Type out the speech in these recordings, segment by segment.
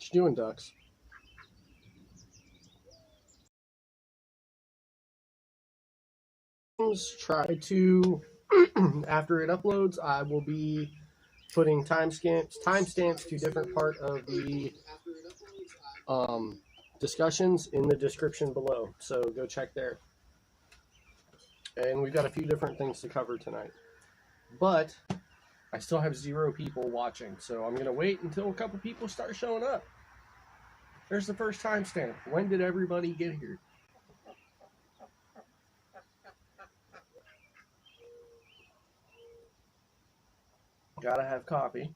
What you doing, ducks? Try to, after it uploads, I will be putting timestamps to different part of the discussions in the description below. So go check there. And we've got a few different things to cover tonight. But I still have 0 people watching, so I'm going to wait until a couple people start showing up. There's the first timestamp. When did everybody get here? Gotta have coffee.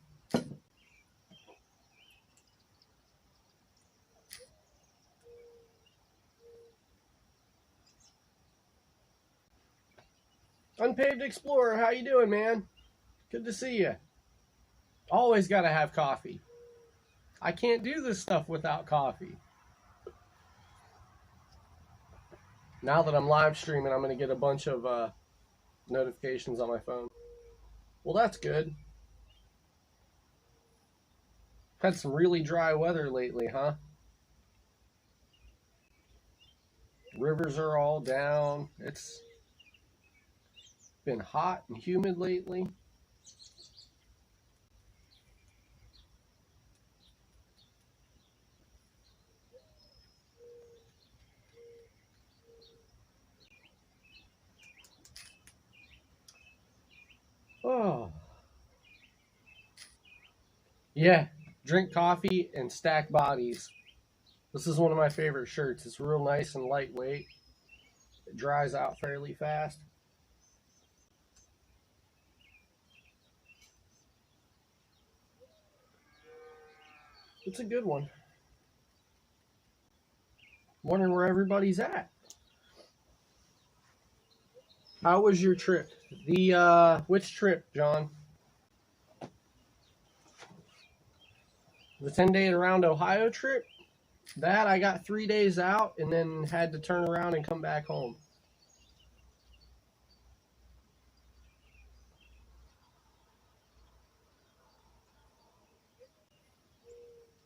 Unpaved Explorer, how you doing, man? Good to see you. Always gotta have coffee. I can't do this stuff without coffee. Now that I'm live streaming, I'm gonna get a bunch of notifications on my phone. Well, that's good. Had some really dry weather lately, huh? Rivers are all down. It's been hot and humid lately. Oh. Yeah, drink coffee and stack bodies. This is one of my favorite shirts. It's real nice and lightweight. It dries out fairly fast. It's a good one. Wondering where everybody's at. How was your trip? Which trip, John? The 10-day around Ohio trip? That I got 3 days out and then had to turn around and come back home.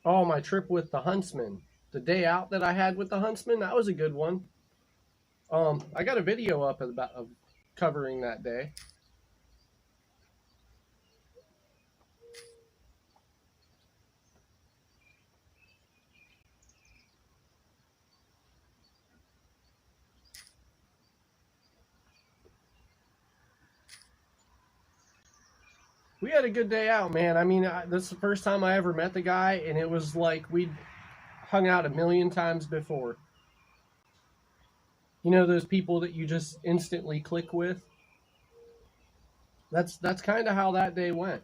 Oh, my trip with the Huntsman. The day out that I had with the Huntsman, that was a good one. I got a video up of covering that day. We had a good day out, man. I mean, this is the first time I ever met the guy, and it was like we'd hung out a million times before. You know those people that you just instantly click with? That's kind of how that day went.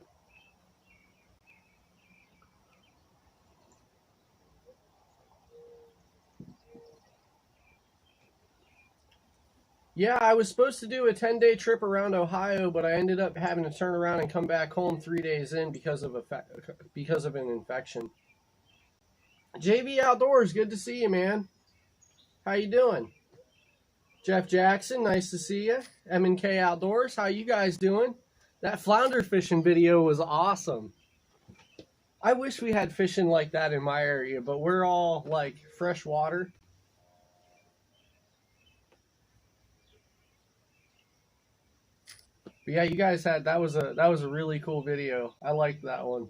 Yeah, I was supposed to do a 10-day trip around Ohio, but I ended up having to turn around and come back home 3 days in because of an infection. JV Outdoors, good to see you, man. How you doing? Jeff Jackson, nice to see you. NKAR Outdoors, how you guys doing? That flounder fishing video was awesome. I wish we had fishing like that in my area, but we're all like fresh water. But yeah, you guys had that was a really cool video. I liked that one.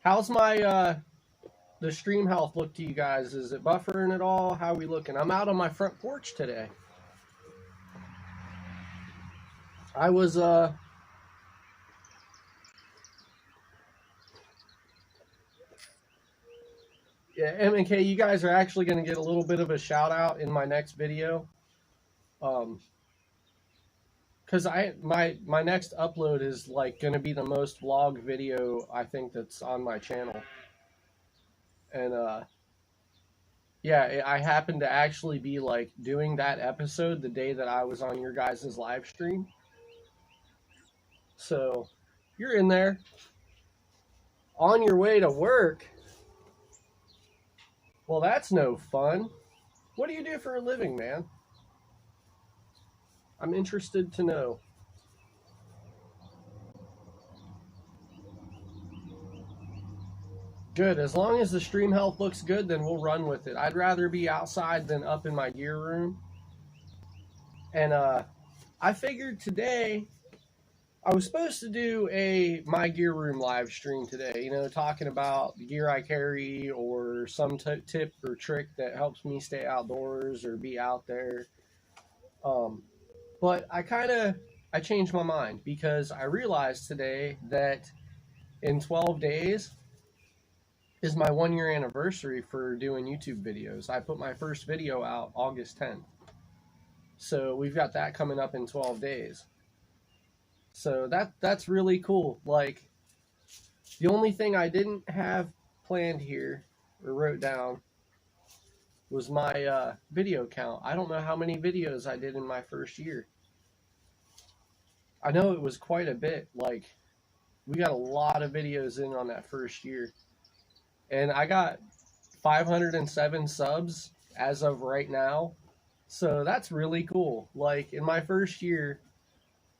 How's my the stream health look to you guys? Is it buffering at all? How are we looking? I'm out on my front porch today. I was yeah, M&K, you guys are actually going to get a little bit of a shout out in my next video. Because my next upload is like going to be the most vlog video I think that's on my channel. And yeah, I happened to actually be like doing that episode the day that I was on your guys' live stream. So you're in there on your way to work. Well, that's no fun. What do you do for a living, man? I'm interested to know. Good. As long as the stream health looks good, then we'll run with it. I'd rather be outside than up in my gear room. And I figured today I was supposed to do a my gear room live stream today, you know, talking about the gear I carry or some tip or trick that helps me stay outdoors or be out there. But I changed my mind because I realized today that in 12 days is my 1-year anniversary for doing YouTube videos. I put my first video out August 10th. So we've got that coming up in 12 days. So that's really cool. Like, the only thing I didn't have planned here or wrote down was my video count. I don't know how many videos I did in my first year. I know it was quite a bit. Like, we got a lot of videos in on that first year. And I got 507 subs as of right now. So that's really cool. Like, in my first year,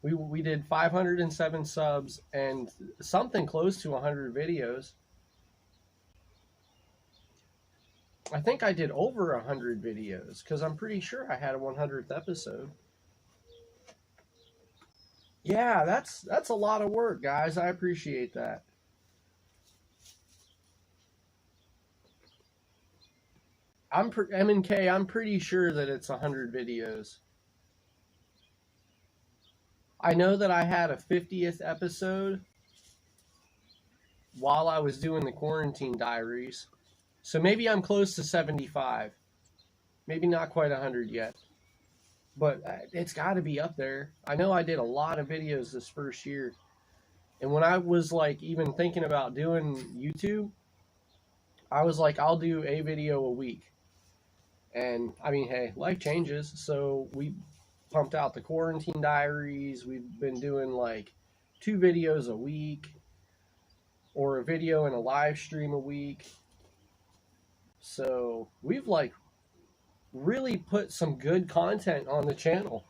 we did 507 subs and something close to 100 videos. I think I did over 100 videos because I'm pretty sure I had a 100th episode. Yeah, that's a lot of work, guys. I appreciate that. MNK, I'm pretty sure that it's 100 videos. I know that I had a 50th episode while I was doing the quarantine diaries. So maybe I'm close to 75. Maybe not quite 100 yet. But it's got to be up there. I know I did a lot of videos this first year. And when I was like even thinking about doing YouTube, I was like, I'll do a video a week. And I mean, hey, life changes. So we pumped out the quarantine diaries. We've been doing like 2 videos a week or a video and a live stream a week. So we've like really put some good content on the channel.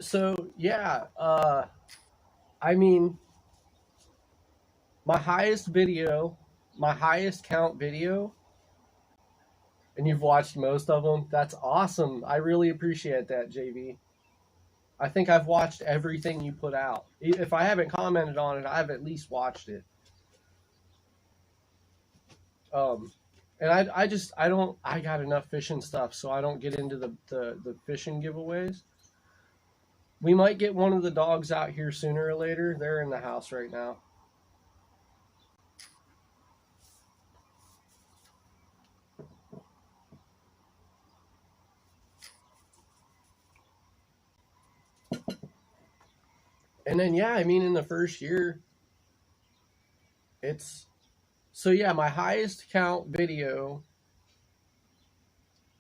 So yeah, I mean, my highest count video, and you've watched most of them. That's awesome. I really appreciate that, JV. I think I've watched everything you put out. If I haven't commented on it, I've at least watched it. And I got enough fishing stuff, so I don't get into the fishing giveaways. We might get one of the dogs out here sooner or later. They're in the house right now. And then, yeah, I mean, in the first year, so yeah, my highest count video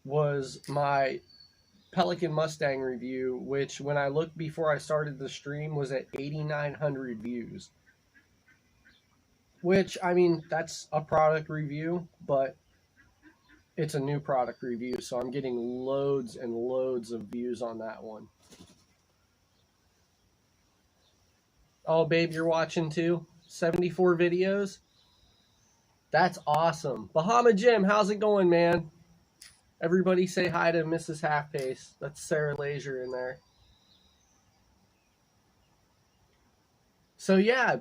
was my Pelican Mustang review, which when I looked before I started the stream was at 8,900 views. Which, I mean, that's a product review, but it's a new product review, so I'm getting loads and loads of views on that one. Oh, babe, you're watching too? 74 videos? That's awesome. Bahama Jim, how's it going, man? Everybody say hi to Mrs. HalfPace. That's Sarah Leisure in there. So yeah,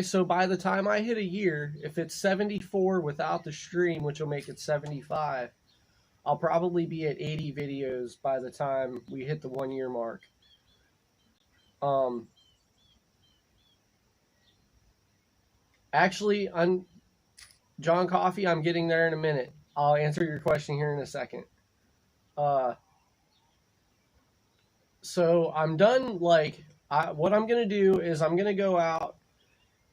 so by the time I hit a year, if it's 74 without the stream, which will make it 75, I'll probably be at 80 videos by the time we hit the 1-year mark. Actually, John Coffey, I'm getting there in a minute. I'll answer your question here in a second. So I'm done. Like, what I'm going to do is I'm going to go out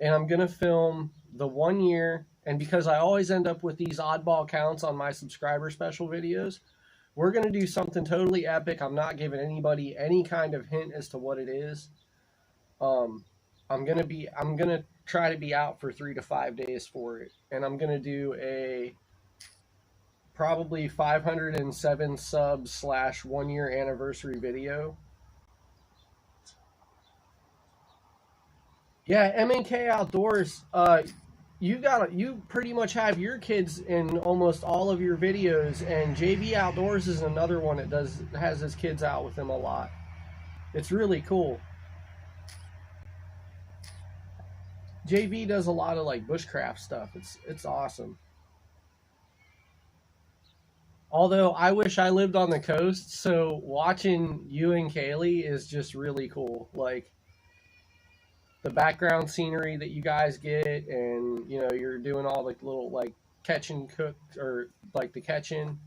and I'm going to film the 1 year. And because I always end up with these oddball counts on my subscriber special videos, we're going to do something totally epic. I'm not giving anybody any kind of hint as to what it is. I'm going to try to be out for 3 to 5 days for it. And I'm going to do a probably 507 subs / 1-year anniversary video. Yeah, MNK Outdoors. You pretty much have your kids in almost all of your videos, and JV Outdoors is another one that has his kids out with him a lot. It's really cool. JV does a lot of like bushcraft stuff. It's awesome. Although I wish I lived on the coast, so watching you and Kaylee is just really cool. Like the background scenery that you guys get, and you know you're doing all the little like catch and cook, or like the catching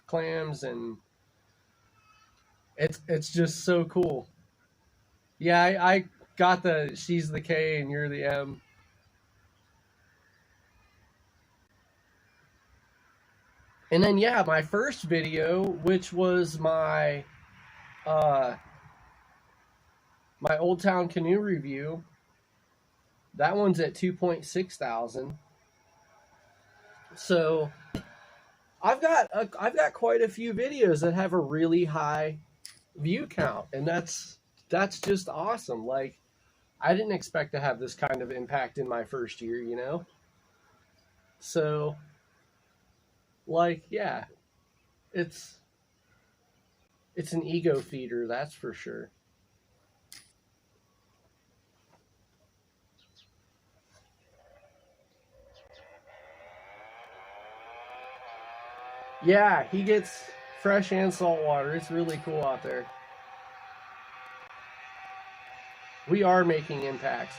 clams, and it's just so cool. Yeah, I got the she's the K and you're the M. And then yeah, my first video, which was uh my Old Town canoe review, that one's at 2.6 thousand. So I've got quite a few videos that have a really high view count, and that's just awesome. Like I didn't expect to have this kind of impact in my first year, you know? So like yeah, it's an ego feeder, that's for sure. Yeah, he gets fresh and salt water. It's really cool out there. We are making impacts.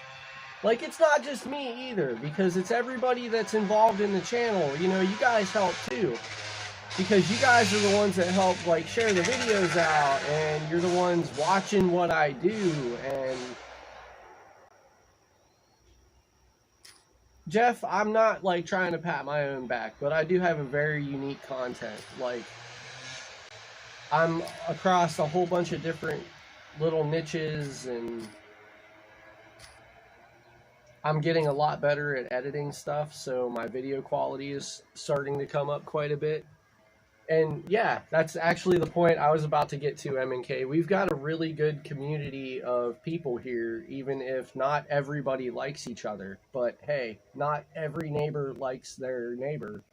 Like, it's not just me either, because it's everybody that's involved in the channel. You know, you guys help too. Because you guys are the ones that help, like, share the videos out, and you're the ones watching what I do, and Jeff, I'm not, like, trying to pat my own back, but I do have a very unique content. Like, I'm across a whole bunch of different little niches, and I'm getting a lot better at editing stuff, so my video quality is starting to come up quite a bit. And yeah, that's actually the point I was about to get to, M&K. We've got a really good community of people here, even if not everybody likes each other. But hey, not every neighbor likes their neighbor.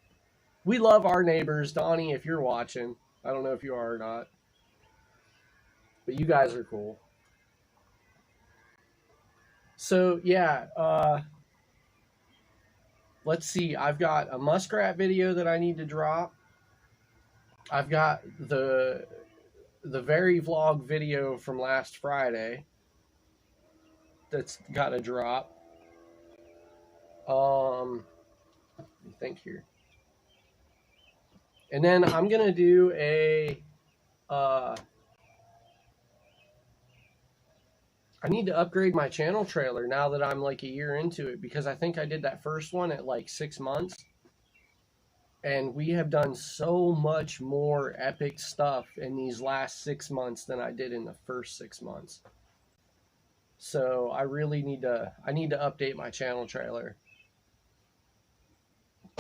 We love our neighbors. Donnie, if you're watching, I don't know if you are or not, but you guys are cool. So yeah, let's see. I've got a muskrat video that I need to drop. I've got the very vlog video from last Friday that's got to drop. Let me think here. And then I'm gonna do a I need to upgrade my channel trailer now that I'm like a year into it, because I think I did that first one at like 6 months. And we have done so much more epic stuff in these last 6 months than I did in the first 6 months. So I really need to update my channel trailer.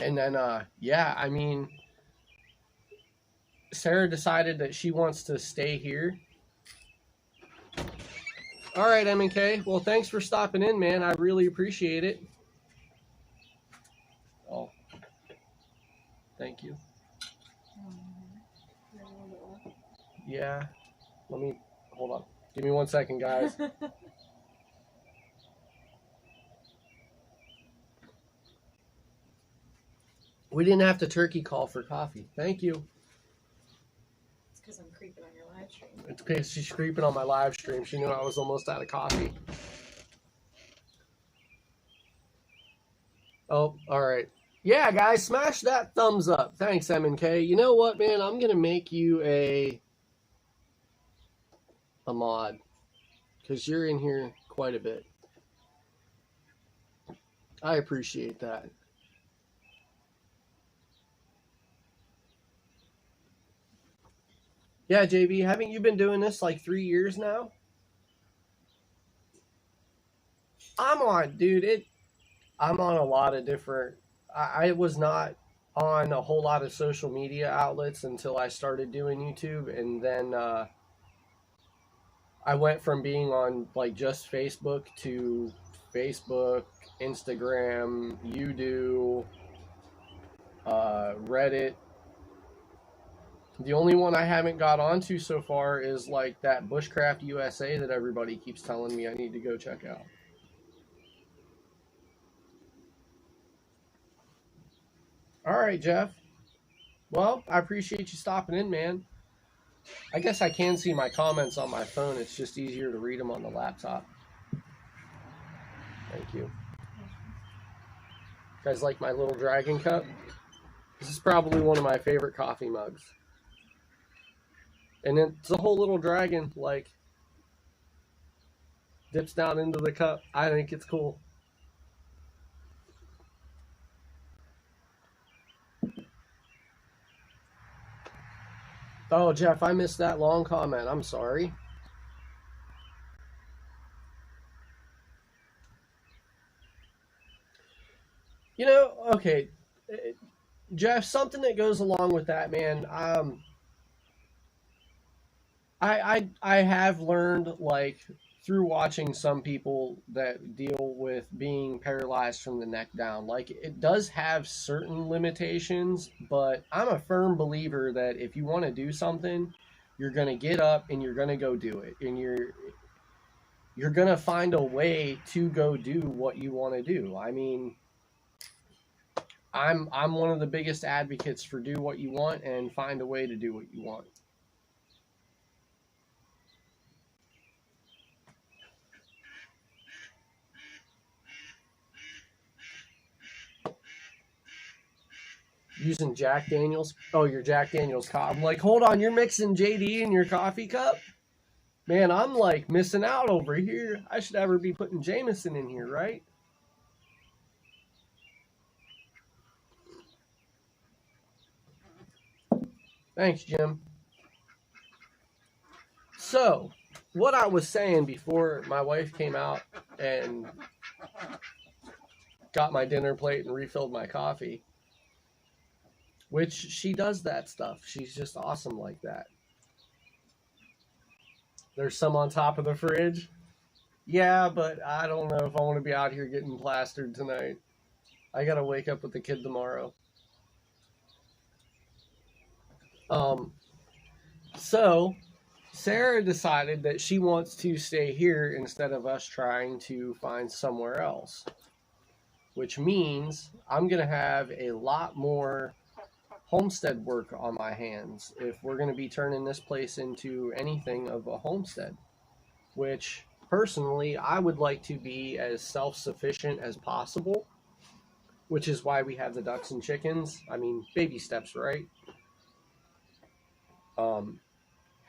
And then yeah, I mean, Sarah decided that she wants to stay here. All right, M&K. Well, thanks for stopping in, man. I really appreciate it. Oh, thank you. Yeah. Let me, hold on. Give me 1 second, guys. We didn't have to turkey call for coffee. Thank you. It's because I'm creeping on your live stream. It's because she's creeping on my live stream. She knew I was almost out of coffee. Oh, all right. Yeah, guys, smash that thumbs up. Thanks, M&K. You know what, man? I'm going to make you a mod, because you're in here quite a bit. I appreciate that. Yeah, JB, haven't you been doing this like 3 years now? I'm on a lot of different, I was not on a whole lot of social media outlets until I started doing YouTube, and then I went from being on like just Facebook to Facebook, Instagram, YouTube, Reddit. The only one I haven't got onto so far is like that Bushcraft USA that everybody keeps telling me I need to go check out. All right, Jeff. Well, I appreciate you stopping in, man. I guess I can see my comments on my phone. It's just easier to read them on the laptop. Thank you. You guys like my little dragon cup? This is probably one of my favorite coffee mugs. And it's a whole little dragon, like, dips down into the cup. I think it's cool. Oh, Jeff, I missed that long comment. I'm sorry. You know, okay, Jeff, something that goes along with that, man. I have learned, like, through watching some people that deal with being paralyzed from the neck down, like, it does have certain limitations, but I'm a firm believer that if you want to do something, you're going to get up and you're going to go do it, and you're going to find a way to go do what you want to do. I mean, I'm one of the biggest advocates for do what you want and find a way to do what you want. Using Jack Daniels. Oh, your Jack Daniels cup. I'm like, hold on, you're mixing JD in your coffee cup? Man, I'm like missing out over here. I should ever be putting Jameson in here, right? Thanks, Jim. So, what I was saying before my wife came out and got my dinner plate and refilled my coffee, which she does that stuff. She's just awesome like that. There's some on top of the fridge. Yeah, but I don't know if I want to be out here getting plastered tonight. I gotta wake up with the kid tomorrow. So Sarah decided that she wants to stay here instead of us trying to find somewhere else, which means I'm gonna have a lot more homestead work on my hands if we're going to be turning this place into anything of a homestead, which personally I would like to be as self-sufficient as possible, which is why we have the ducks and chickens. I mean, baby steps, right?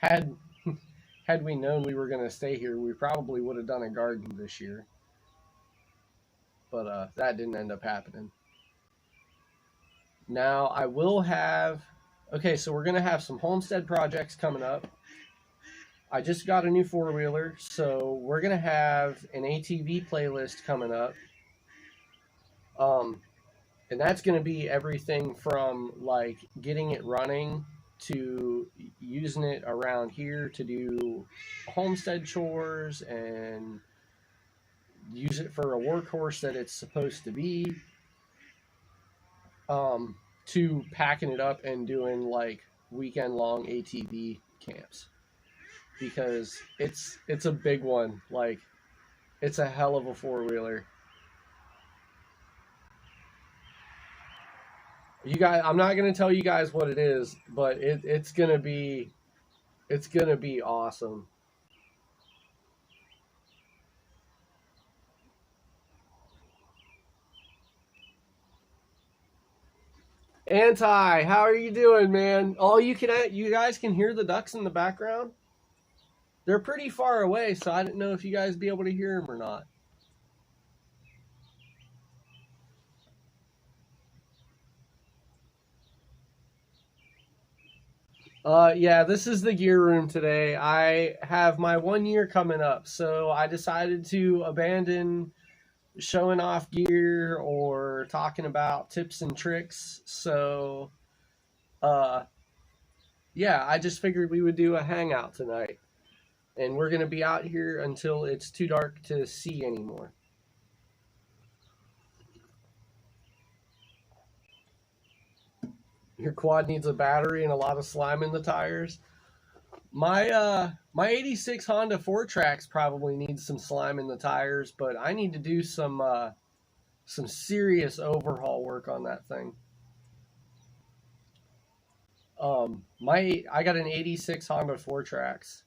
Had we known we were going to stay here, we probably would have done a garden this year, but that didn't end up happening. Now, I will have... Okay, so we're going to have some homestead projects coming up. I just got a new four-wheeler, so we're going to have an ATV playlist coming up. And that's going to be everything from, like, getting it running to using it around here to do homestead chores and use it for a workhorse that it's supposed to be. To packing it up and doing like weekend-long ATV camps, because it's a big one. Like, it's a hell of a four-wheeler. You guys, I'm not gonna tell you guys what it is, but it's gonna be awesome. Anti, how are you doing, man? You guys can hear the ducks in the background? They're pretty far away, so I didn't know if you guys be able to hear them or not. Yeah, this is the gear room today. I have my 1 year coming up, so I decided to abandon showing off gear or talking about tips and tricks. So, yeah, I just figured we would do a hangout tonight. And we're going to be out here until it's too dark to see anymore. Your quad needs a battery and a lot of slime in the tires. My 86 Honda 4-Tracks probably needs some slime in the tires, but I need to do some serious overhaul work on that thing. I got an 86 Honda 4-Tracks.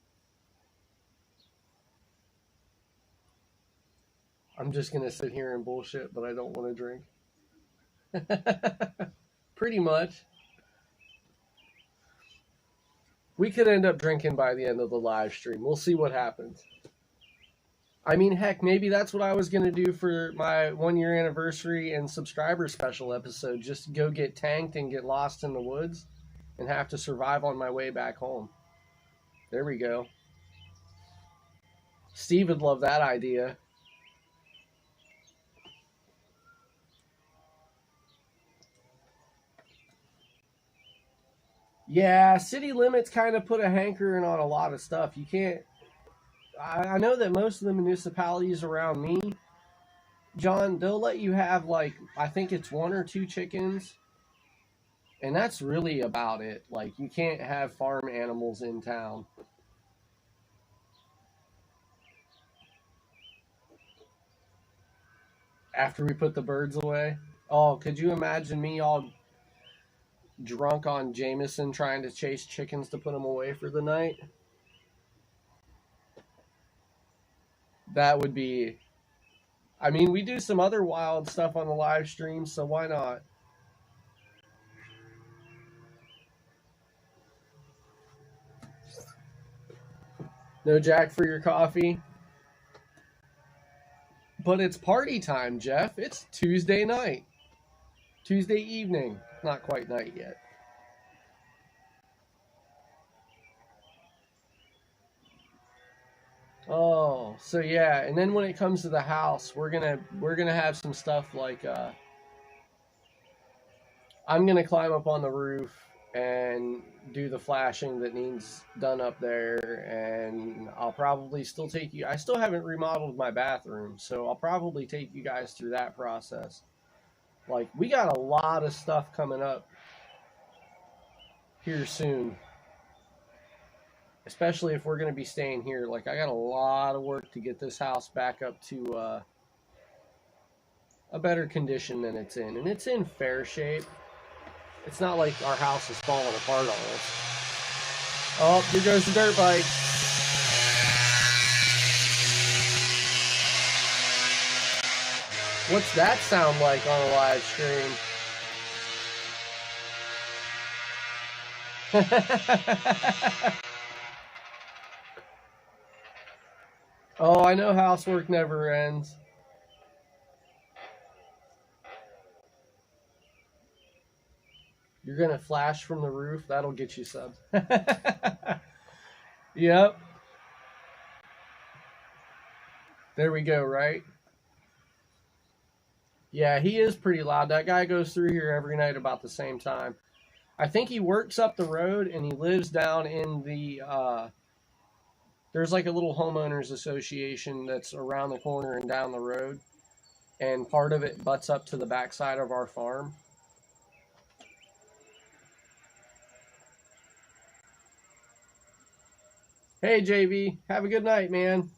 I'm just gonna sit here and bullshit, but I don't want to drink. Pretty much. We could end up drinking by the end of the live stream. We'll see what happens. I mean, heck, maybe that's what I was going to do for my 1-year anniversary and subscriber special episode. Just go get tanked and get lost in the woods and have to survive on my way back home. There we go. Steve would love that idea. Yeah, city limits kind of put a hankering on a lot of stuff. You can't... I know that most of the municipalities around me, John, they'll let you have, like, I think it's 1 or 2 chickens. And that's really about it. Like, you can't have farm animals in town. After we put the birds away? Oh, could you imagine me all drunk on Jameson trying to chase chickens to put them away for the night? That would be... I mean, we do some other wild stuff on the live stream, so why not? No Jack for your coffee? But it's party time, Jeff. It's Tuesday night. Tuesday evening. Not quite night yet. Oh, so yeah, and then when it comes to the house, we're gonna have some stuff like I'm gonna climb up on the roof and do the flashing that needs done up there, and I'll probably still take you. I still haven't remodeled my bathroom, so I'll probably take you guys through that process. Like, we got a lot of stuff coming up here soon. Especially if we're going to be staying here. Like, I got a lot of work to get this house back up to a better condition than it's in. And it's in fair shape. It's not like our house is falling apart on us. Oh, here goes the dirt bike. What's that sound like on a live stream? Oh, I know housework never ends. You're going to flash from the roof? That'll get you subs. Yep. There we go, right? Yeah, he is pretty loud. That guy goes through here every night about the same time. I think he works up the road and he lives down in the... there's like a little homeowners association that's around the corner and down the road. And part of it butts up to the backside of our farm. Hey, JV. Have a good night, man.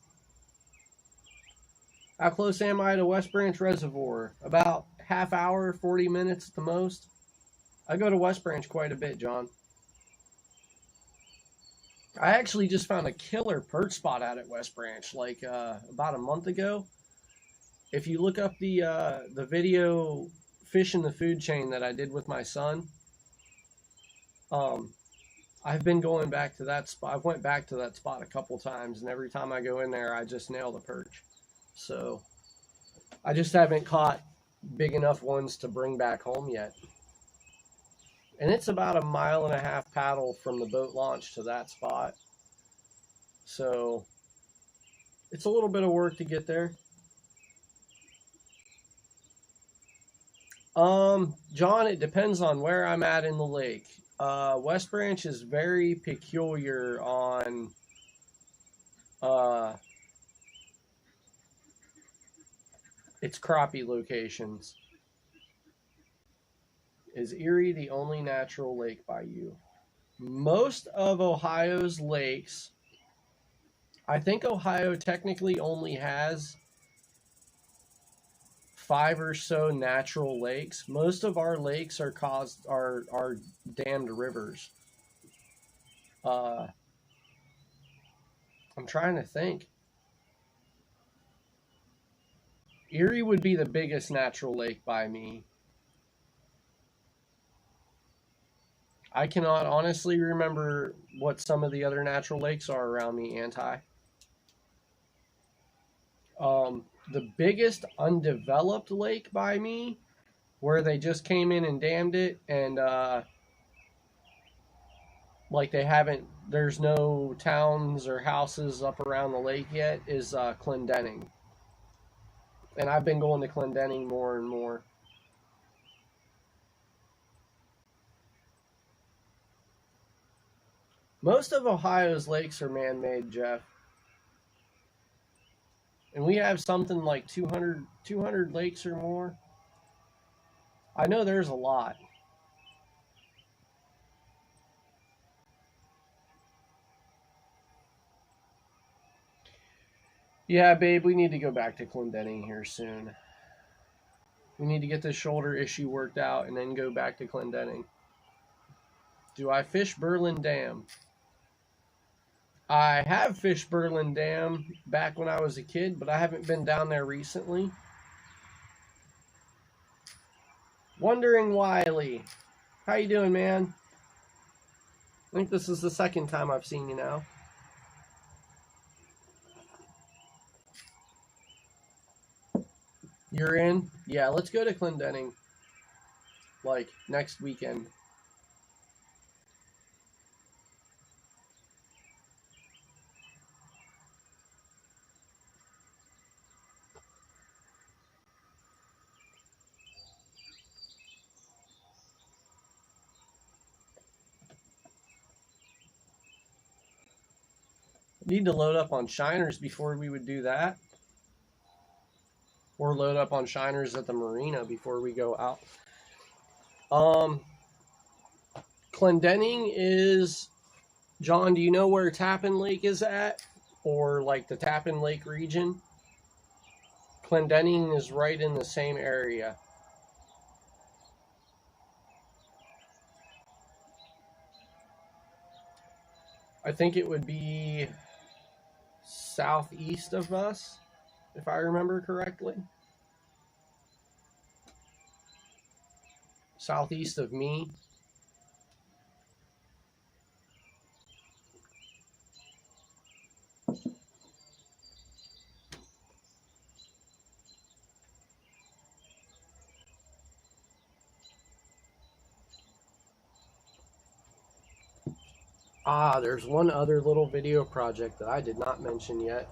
How close am I to West Branch Reservoir? About half hour, 40 minutes at the most. I go to West Branch quite a bit, John. I actually just found a killer perch spot out at West Branch like about a month ago. If you look up the video Fish in the Food Chain that I did with my son, I've been going back to that spot. I've went back to that spot a couple times, and every time I go in there, I just nail the perch. So I just haven't caught big enough ones to bring back home yet. And it's about 1.5 mile paddle from the boat launch to that spot. So it's a little bit of work to get there. John, it depends on where I'm at in the lake. West Branch is very peculiar on its crappie locations. Is Erie the only natural lake by you? Most of Ohio's lakes, I think Ohio technically only has 5 or so natural lakes. Most of our lakes are dammed rivers. I'm trying to think. Erie would be the biggest natural lake by me. I cannot honestly remember what some of the other natural lakes are around me, Anti. The biggest undeveloped lake by me, where they just came in and dammed it, and like there's no towns or houses up around the lake yet, is Clendening. And I've been going to Clendening more and more. Most of Ohio's lakes are man-made, Jeff. And we have something like 200 lakes or more. I know there's a lot. Yeah, babe, we need to go back to Clendening here soon. We need to get this shoulder issue worked out and then go back to Clendening. Do I fish Berlin Dam? I have fished Berlin Dam back when I was a kid, but I haven't been down there recently. Wondering Wiley. How you doing, man? I think this is the second time I've seen you now. You're in? Yeah, let's go to Clendening. Like, next weekend. Need to load up on shiners before we would do that. Or load up on shiners at the marina before we go out. Clendening is... John, do you know where Tappan Lake is at? Or like the Tappan Lake region? Clendening is right in the same area. I think it would be southeast of us, if I remember correctly. Southeast of me. Ah, there's one other little video project that I did not mention yet.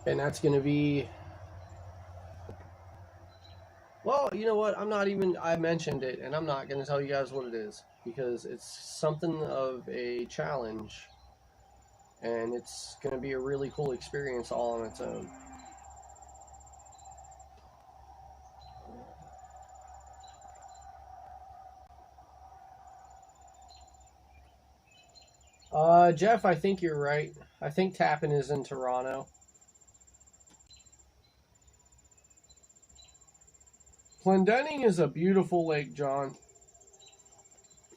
And that's going to be... Well, you know what? I mentioned it, and I'm not going to tell you guys what it is. Because it's something of a challenge. And it's going to be a really cool experience all on its own. Jeff, I think you're right. I think Tappan is in Toronto. Clendening is a beautiful lake, John.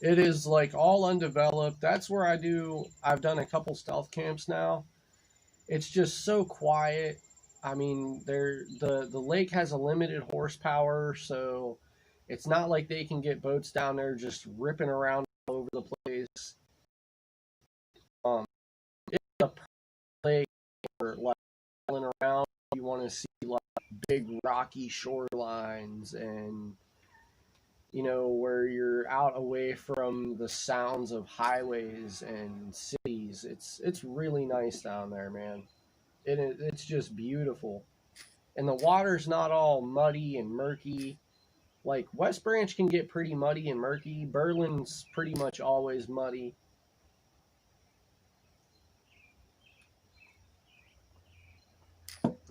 It is like all undeveloped. That's where I've done a couple stealth camps now. It's just so quiet. I mean, the lake has a limited horsepower, so it's not like they can get boats down there just ripping around all over the place. It's a lake for like rolling around. You want to see like big rocky shorelines and, you know, where you're out away from the sounds of highways and cities. It's really nice down there, man. It's just beautiful. And the water's not all muddy and murky. Like, West Branch can get pretty muddy and murky. Berlin's pretty much always muddy.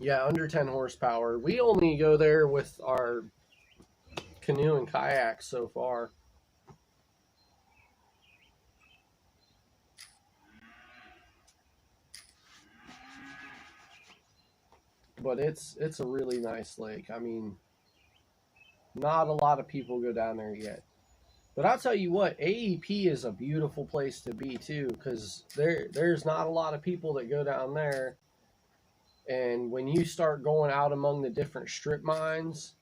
Yeah, under 10 horsepower. We only go there with our canoe and kayak so far. But it's a really nice lake. I mean, not a lot of people go down there yet. But I'll tell you what, AEP is a beautiful place to be too, because there's not a lot of people that go down there. And when you start going out among the different strip mines,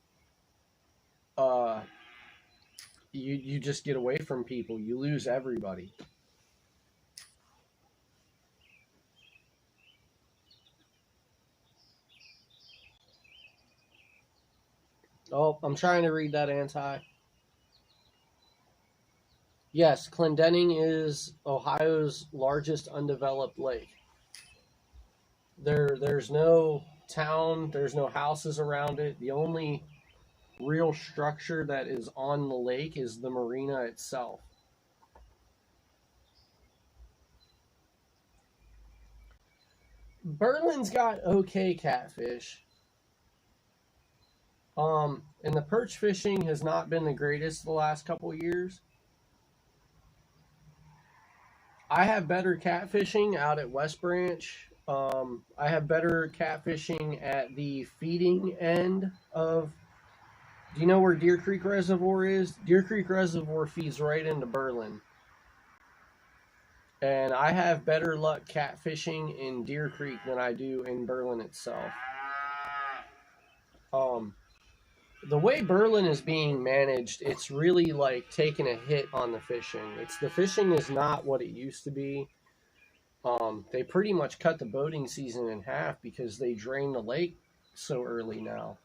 you just get away from people. You lose everybody. Oh, I'm trying to read that anti. Yes, Clendenning is Ohio's largest undeveloped lake. There's no town, there's no houses around it. The only real structure that is on the lake is the marina itself. Berlin's got okay catfish. And the perch fishing has not been the greatest the last couple of years. I have better catfishing out at West Branch. I have better catfishing at the feeding end of... Do you know where Deer Creek Reservoir is? Deer Creek Reservoir feeds right into Berlin. And I have better luck catfishing in Deer Creek than I do in Berlin itself. The way Berlin is being managed, it's really like taking a hit on the fishing. The fishing is not what it used to be. They pretty much cut the boating season in half because they drain the lake so early now.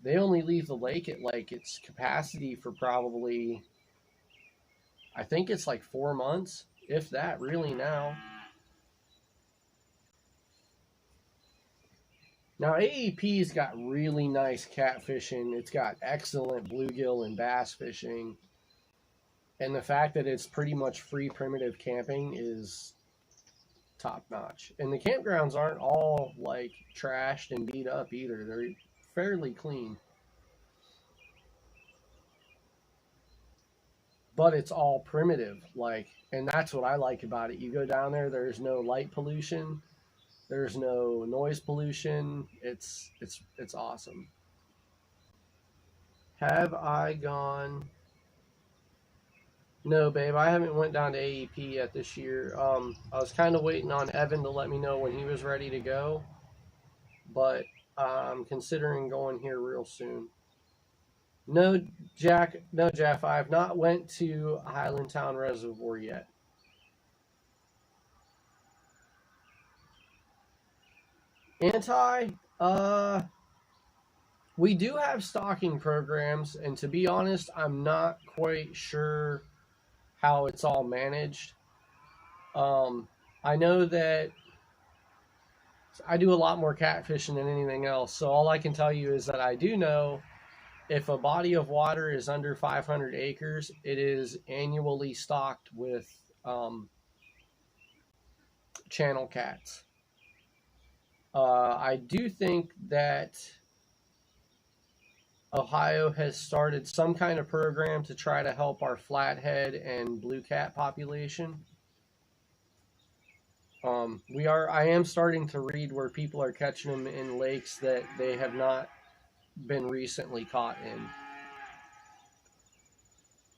They only leave the lake at like its capacity for probably, I think it's like 4 months, if that, really now. Now, AEP's got really nice catfishing. It's got excellent bluegill and bass fishing. And the fact that it's pretty much free primitive camping is top notch. And the campgrounds aren't all like trashed and beat up either. They're fairly clean. But it's all primitive, and that's what I like about it. You go down there, there's no light pollution. There's no noise pollution. It's awesome. Have I gone? No, babe, I haven't went down to AEP yet this year. I was kind of waiting on Evan to let me know when he was ready to go, but I'm considering going here real soon. No, Jeff, I have not went to Highlandtown Reservoir yet. We do have stocking programs, and to be honest, I'm not quite sure how it's all managed. I know that I do a lot more catfishing than anything else, so all I can tell you is that I do know if a body of water is under 500 acres, it is annually stocked with channel cats. I do think that Ohio has started some kind of program to try to help our flathead and blue cat population. I am starting to read where people are catching them in lakes that they have not been recently caught in.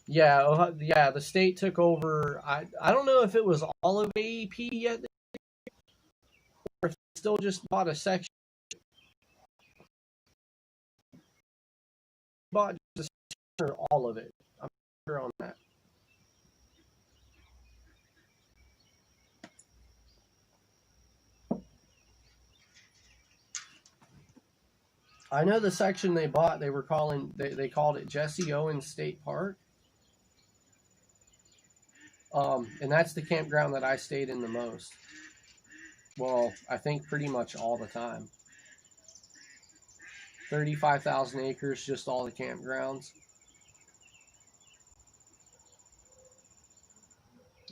Yeah, the state took over. I don't know if it was all of AEP yet, or if they still just bought a section. Bought just a section or all of it. I'm not sure on that. I know the section they bought, they called it Jesse Owens State Park. And that's the campground that I stayed in the most. Well, I think pretty much all the time. 35,000 acres, just all the campgrounds.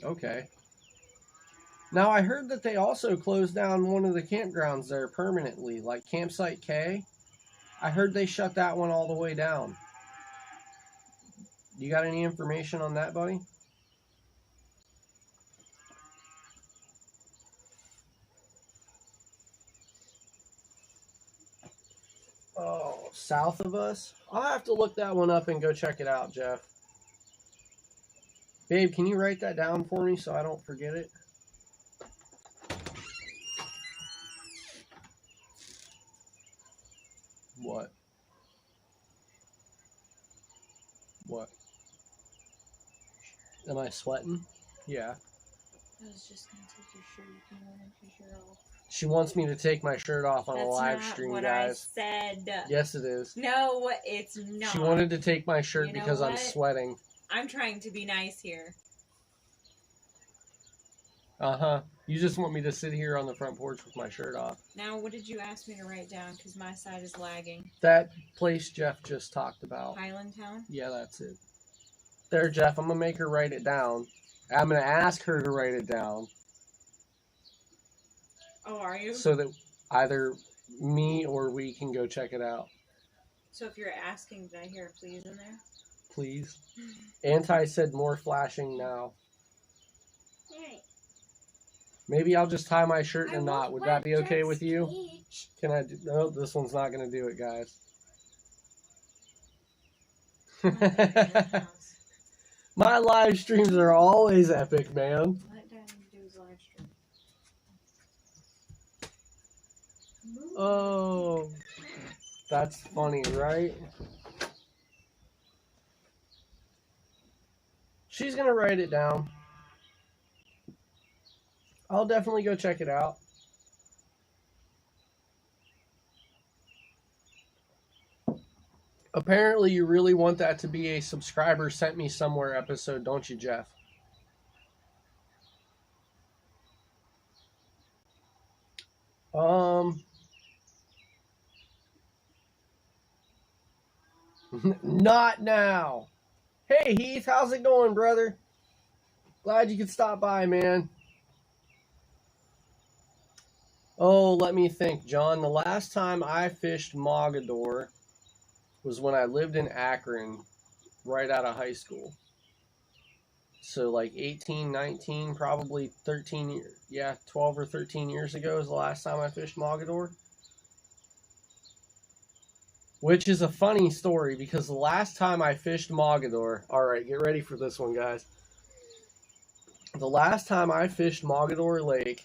Okay. Now, I heard that they also closed down one of the campgrounds there permanently, like Campsite K. I heard they shut that one all the way down. You got any information on that, buddy? Oh, south of us? I'll have to look that one up and go check it out, Jeff. Babe, can you write that down for me so I don't forget it? What? What? Am I sweating? Yeah. I was just gonna take your shirt. You can wear your shirt off. She wants me to take my shirt off on That's a live not stream, what guys. I said. Yes, it is. No, it's not. She wanted to take my shirt You know because I'm what? sweating. I'm trying to be nice here. Uh-huh. You just want me to sit here on the front porch with my shirt off. Now, what did you ask me to write down? Because my side is lagging. That place Jeff just talked about. Highland Town? Yeah, that's it. There, Jeff, I'm going to make her write it down. I'm going to ask her to write it down. Oh, are you? So that either me or we can go check it out. So if you're asking, did I hear a please in there? Please. Anti said more flashing now. Right. Maybe I'll just tie my shirt in a knot. Would that be okay with you? Speech. Can I do... No, this one's not going to do it, guys. My live streams are always epic, man. Let Daddy do his live stream. Oh, that's funny, right? She's going to write it down. I'll definitely go check it out. Apparently, you really want that to be a subscriber sent me somewhere episode, don't you, Jeff? Not now. Hey, Heath, how's it going, brother? Glad you could stop by, man. Oh, let me think, John. The last time I fished Mogador was when I lived in Akron, right out of high school. So like 18, 19, probably 13 years. Yeah, 12 or 13 years ago is the last time I fished Mogador. Which is a funny story because the last time I fished Mogador... Alright, get ready for this one, guys. The last time I fished Mogador Lake,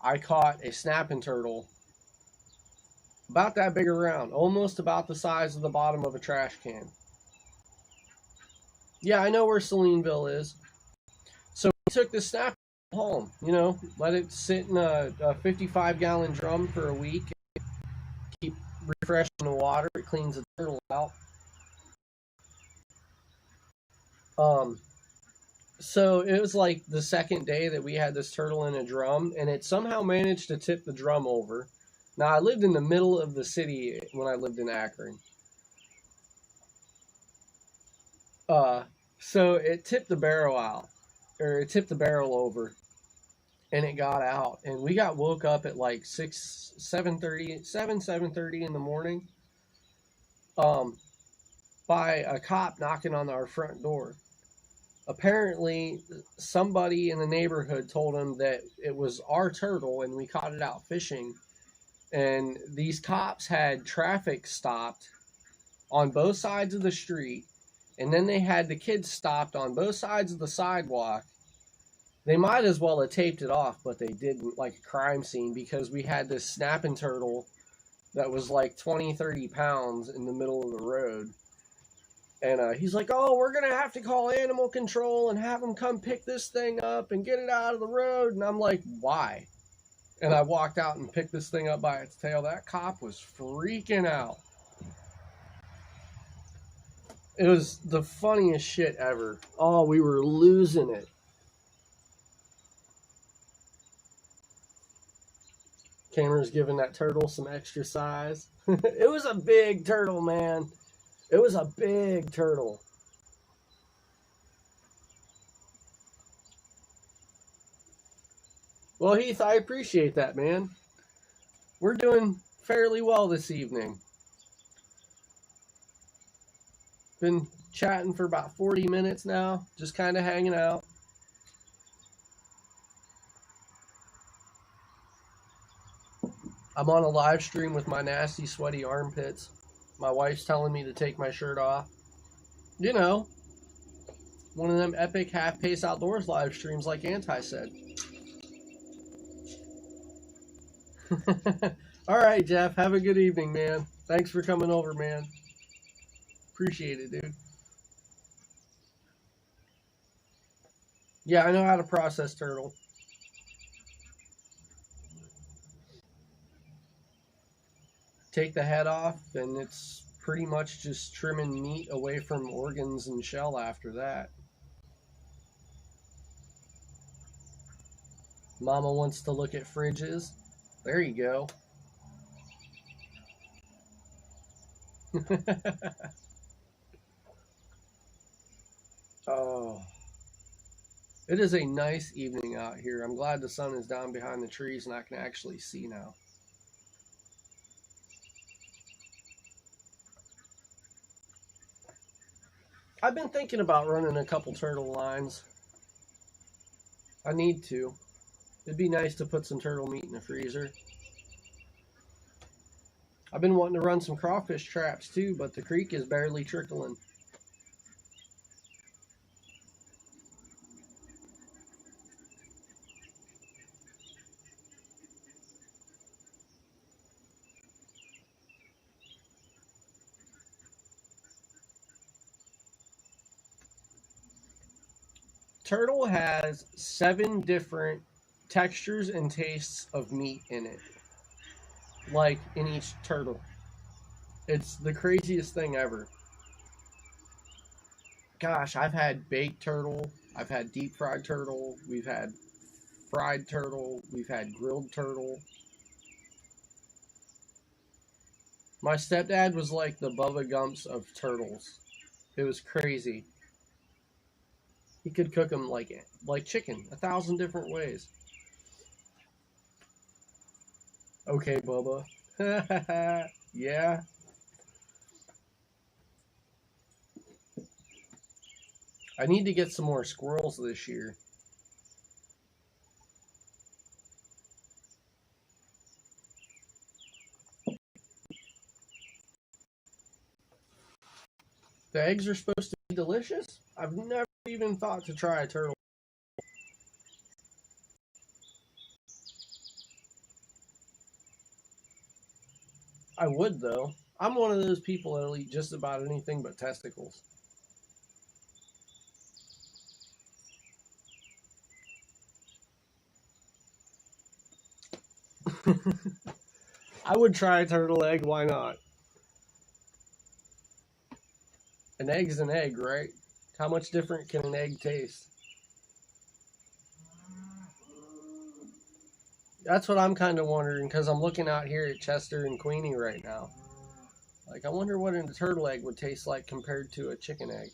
I caught a snapping turtle about that big around, almost about the size of the bottom of a trash can. Yeah, I know where Salineville is. So we took the snapper home, you know, let it sit in a 55-gallon drum for a week. Keep refreshing the water. It cleans the turtle out. So it was like the second day that we had this turtle in a drum, and it somehow managed to tip the drum over. Now, I lived in the middle of the city when I lived in Akron. So it tipped the barrel out, or it tipped the barrel over, and it got out. And we got woke up at like 7:30 in the morning by a cop knocking on our front door. Apparently, somebody in the neighborhood told him that it was our turtle and we caught it out fishing. And these cops had traffic stopped on both sides of the street. And then they had the kids stopped on both sides of the sidewalk. They might as well have taped it off, but they didn't, like a crime scene, because we had this snapping turtle that was like 20, 30 pounds in the middle of the road. And he's like, oh, we're going to have to call animal control and have them come pick this thing up and get it out of the road. And I'm like, why? And I walked out and picked this thing up by its tail. That cop was freaking out. It was the funniest shit ever. Oh, we were losing it. Cameron's giving that turtle some extra size. It was a big turtle, man. It was a big turtle. Well, Heath, I appreciate that, man. We're doing fairly well this evening. Been chatting for about 40 minutes now, just kind of hanging out. I'm on a live stream with my nasty, sweaty armpits. My wife's telling me to take my shirt off. You know, one of them epic half-pace outdoors live streams like Anti said. All right, Jeff, have a good evening, man. Thanks for coming over, man. Appreciate it, dude. Yeah, I know how to process turtle. Take the head off, and it's pretty much just trimming meat away from organs and shell after that. Mama wants to look at fridges. There you go. Oh. It is a nice evening out here. I'm glad the sun is down behind the trees and I can actually see now. I've been thinking about running a couple turtle lines. I need to. It'd be nice to put some turtle meat in the freezer. I've been wanting to run some crawfish traps too, but the creek is barely trickling. Turtle has 7 different textures and tastes of meat in it. Like in each turtle. It's the craziest thing ever. Gosh, I've had baked turtle. I've had deep fried turtle. We've had fried turtle. We've had grilled turtle. My stepdad was like the Bubba Gumps of turtles. It was crazy. He could cook them like chicken, 1,000 different ways. Okay, Bubba. Yeah. I need to get some more squirrels this year. The eggs are supposed to be delicious? I've never even thought to try a turtle. I would, though. I'm one of those people that'll eat just about anything but testicles. I would try a turtle egg, why not? An egg's an egg, right? How much different can an egg taste? That's what I'm kind of wondering, because I'm looking out here at Chester and Queenie right now. Like, I wonder what a turtle egg would taste like compared to a chicken egg.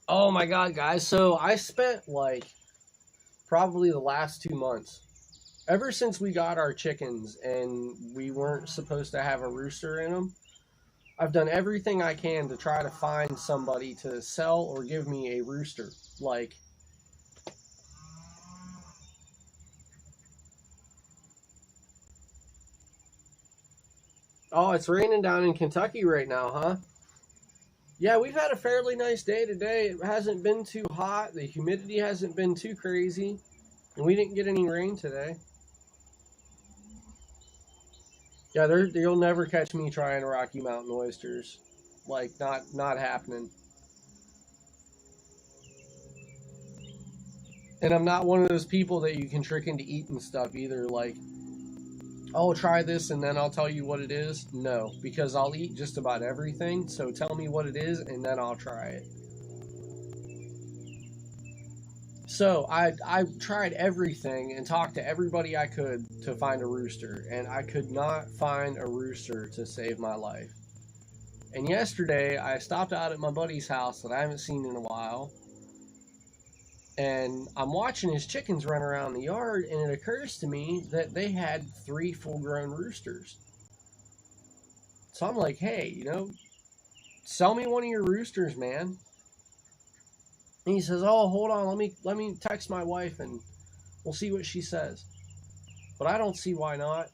Oh my god, guys. So I spent like probably the last 2 months, ever since we got our chickens and we weren't supposed to have a rooster in them, I've done everything I can to try to find somebody to sell or give me a rooster. Like, oh, it's raining down in Kentucky right now, huh? Yeah, we've had a fairly nice day today. It hasn't been too hot. The humidity hasn't been too crazy. And we didn't get any rain today. Yeah, you'll never catch me trying Rocky Mountain oysters. Like, not happening. And I'm not one of those people that you can trick into eating stuff either. Like, oh, try this and then I'll tell you what it is. No, because I'll eat just about everything. So tell me what it is and then I'll try it. So I tried everything and talked to everybody I could to find a rooster. And I could not find a rooster to save my life. And yesterday I stopped out at my buddy's house that I haven't seen in a while. And I'm watching his chickens run around the yard, and it occurs to me that they had 3 full-grown roosters. So I'm like, hey, you know, sell me one of your roosters, man. And he says, oh, hold on, let me text my wife and we'll see what she says. But I don't see why not.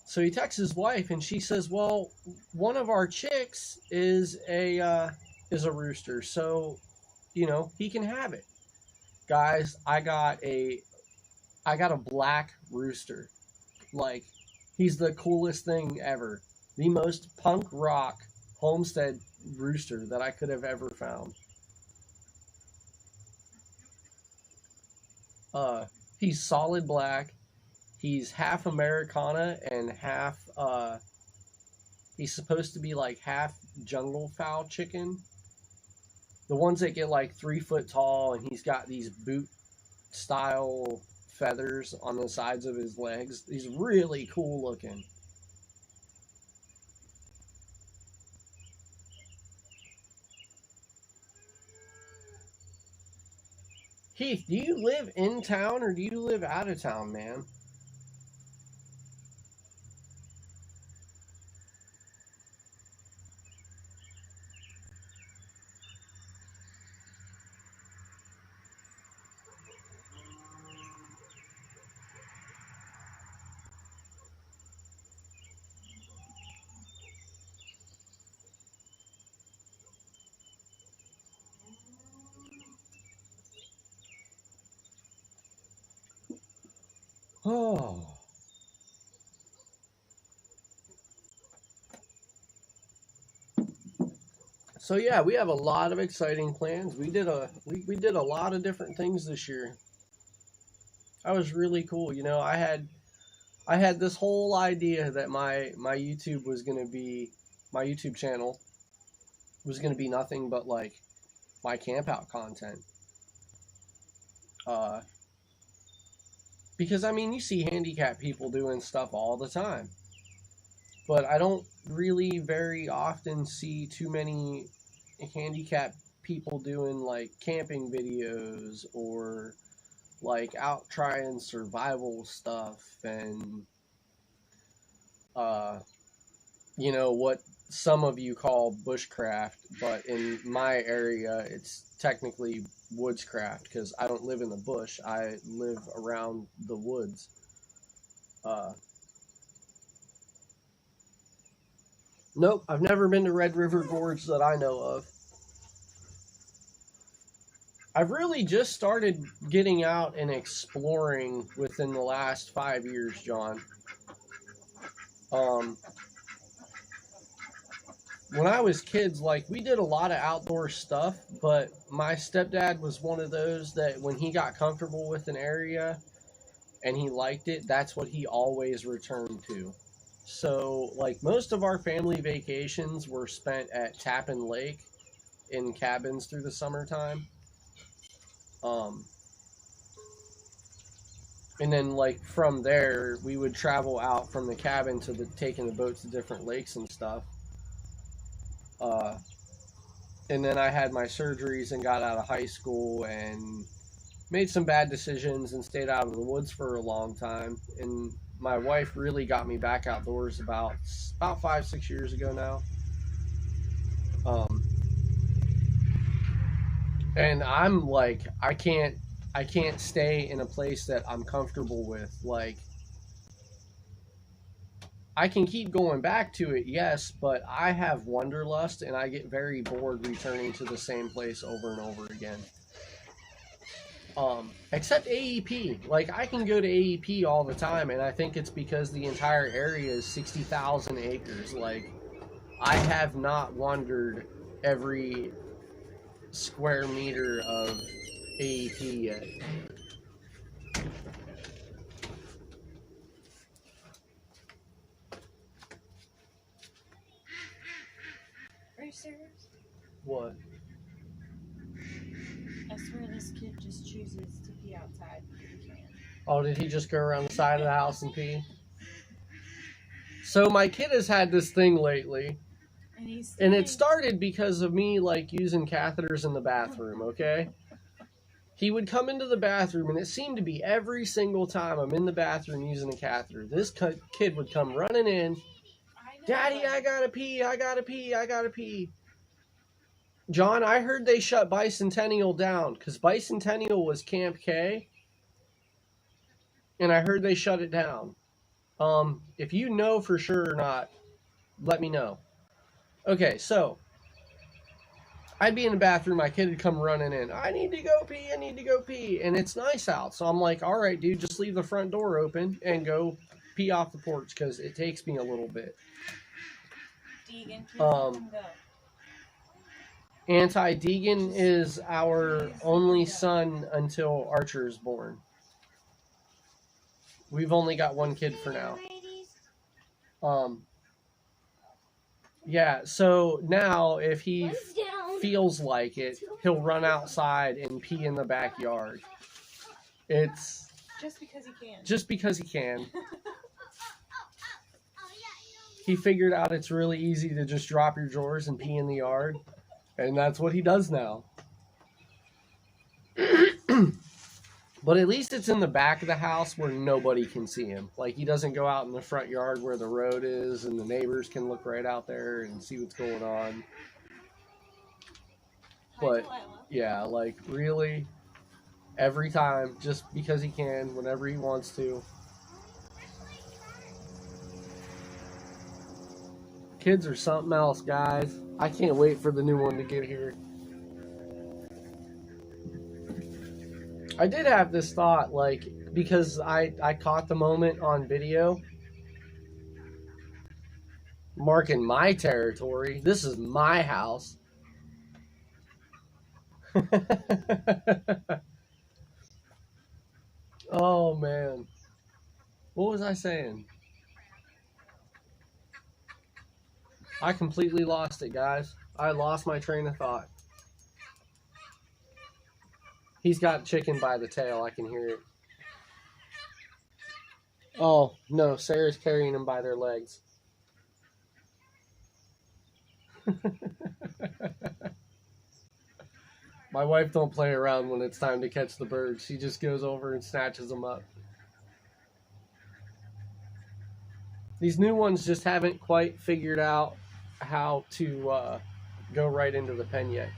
So he texts his wife, and she says, well, one of our chicks is a rooster, so, you know, he can have it. Guys, I got a black rooster. Like, he's the coolest thing ever. The most punk rock homestead rooster that I could have ever found. He's solid black. He's half Americana and half, he's supposed to be like half jungle fowl chicken. The ones that get like 3 foot tall, and he's got these boot style feathers on the sides of his legs. He's really cool looking. Heath, do you live in town or do you live out of town, man? Oh. So yeah, we have a lot of exciting plans. We did a lot of different things this year. That was really cool. You know, I had this whole idea that my YouTube was going to be, my YouTube channel was going to be nothing but like my camp out content. Because I mean, you see handicapped people doing stuff all the time, but I don't really very often see too many handicapped people doing like camping videos or like out trying survival stuff and you know what some of you call bushcraft, but in my area it's technically woodscraft because I don't live in the bush. I live around the woods. Nope, I've never been to Red River Gorge that I know of. I've really just started getting out and exploring within the last 5 years, John. When I was kids, like, we did a lot of outdoor stuff, but my stepdad was one of those that when he got comfortable with an area and he liked it, that's what he always returned to. So, like, most of our family vacations were spent at Tappan Lake in cabins through the summertime. And then, like, from there, we would travel out from the cabin to taking the boats to different lakes and stuff. And then I had my surgeries and got out of high school and made some bad decisions and stayed out of the woods for a long time. And my wife really got me back outdoors about 5-6 years ago now. And I'm like, I can't stay in a place that I'm comfortable with. Like, I can keep going back to it, yes, but I have wanderlust and I get very bored returning to the same place over and over again. Except AEP. Like, I can go to AEP all the time, and I think it's because the entire area is 60,000 acres. Like, I have not wandered every square meter of AEP yet. Are you serious? What? I swear this kid just chooses to pee outside. He can. Oh, did he just go around the side of the house and pee? So my kid has had this thing lately. And it started because of me, like, using catheters in the bathroom, okay? he would come into the bathroom, and it seemed to be every single time I'm in the bathroom using a catheter, this kid would come running in. Daddy, I gotta pee, I gotta pee, I gotta pee. John, I heard they shut Bicentennial down because Bicentennial was Camp K, and I heard they shut it down. If you know for sure or not, let me know. Okay, so I'd be in the bathroom, my kid would come running in. I need to go pee, I need to go pee, and it's nice out. So I'm like, all right, dude, just leave the front door open and go pee off the porch because it takes me a little bit. Deegan, please let him go. Deegan is our only son until Archer is born. We've only got one kid for now. Yeah, so now if he feels like it, he'll run outside and pee in the backyard. It's just because he can. Just because he can. He figured out it's really easy to just drop your drawers and pee in the yard. And that's what he does now. But at least it's in the back of the house where nobody can see him. Like, he doesn't go out in the front yard where the road is and the neighbors can look right out there and see what's going on. But, yeah, like, really, every time, just because he can, whenever he wants to. Kids are something else, guys. I can't wait for the new one to get here. I did have this thought, like, because I caught the moment on video. Marking my territory. This is my house. Oh, man. What was I saying? I completely lost it, guys. I lost my train of thought. He's got chicken by the tail. I can hear it. Oh, no. Sarah's carrying him by their legs. My wife don't play around when it's time to catch the birds. She just goes over and snatches them up. These new ones just haven't quite figured out how to go right into the pen yet.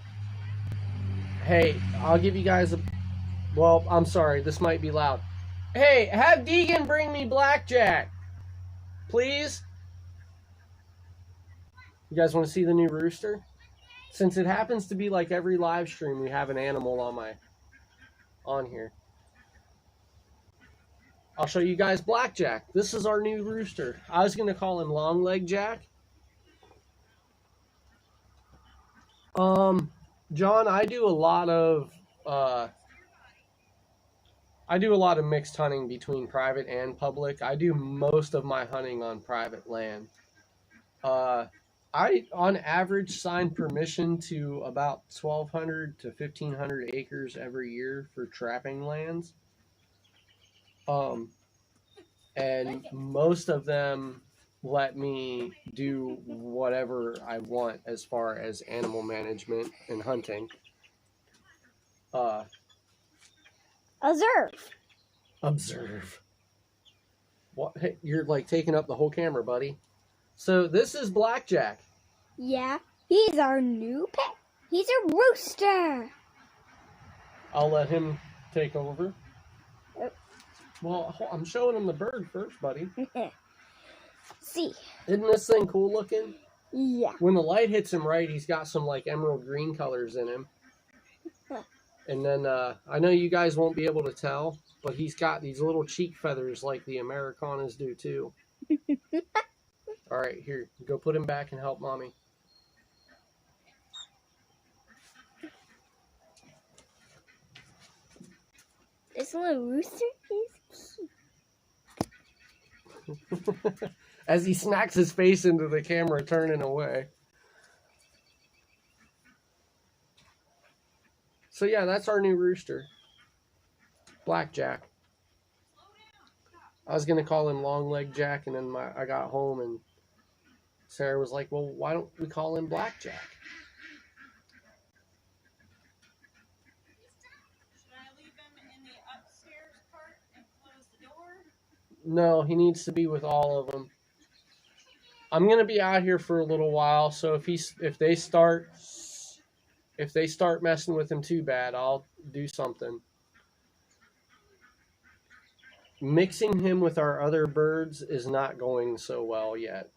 Hey, I'll give you guys a... Well, I'm sorry. This might be loud. Hey, have Deegan bring me blackjack. Please? You guys want to see the new rooster? Since it happens to be like every live stream, we have an animal on here. I'll show you guys Blackjack. This is our new rooster. I was going to call him Long Leg Jack. John, I do a lot of mixed hunting between private and public. I do most of my hunting on private land. I, on average, sign permission to about 1,200 to 1,500 acres every year for trapping lands. And most of them let me do whatever I want as far as animal management and hunting. Observe. What? Hey, you're like taking up the whole camera, buddy. So this is Blackjack. Yeah, he's our new pet. He's a rooster. I'll let him take over. Well, I'm showing him the bird first, buddy. See. Isn't this thing cool looking? Yeah. When the light hits him right, he's got some like emerald green colors in him. And then I know you guys won't be able to tell, but he's got these little cheek feathers like the Americanas do too. All right, here, go put him back and help mommy. This little rooster is cute. As he smacks his face into the camera, turning away. So yeah, that's our new rooster. Blackjack. I was going to call him Long Leg Jack, and then I got home, and Sarah was like, well, why don't we call him Blackjack? No, he needs to be with all of them. I'm gonna be out here for a little while, so if they start messing with him too bad, I'll do something. Mixing him with our other birds is not going so well yet.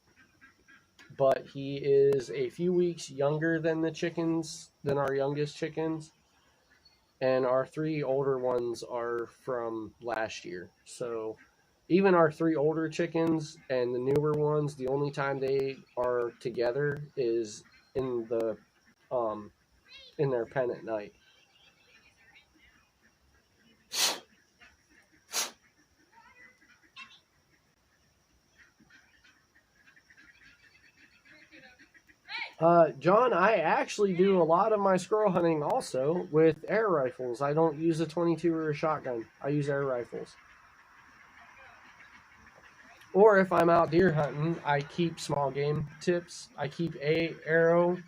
But he is a few weeks younger than our youngest chickens. And our 3 older ones are from last year. So even our 3 older chickens and the newer ones, the only time they are together is in their pen at night. John, I actually do a lot of my squirrel hunting also with air rifles. I don't use a 22 or a shotgun. I use air rifles. Or if I'm out deer hunting, I keep small game tips. I keep a arrow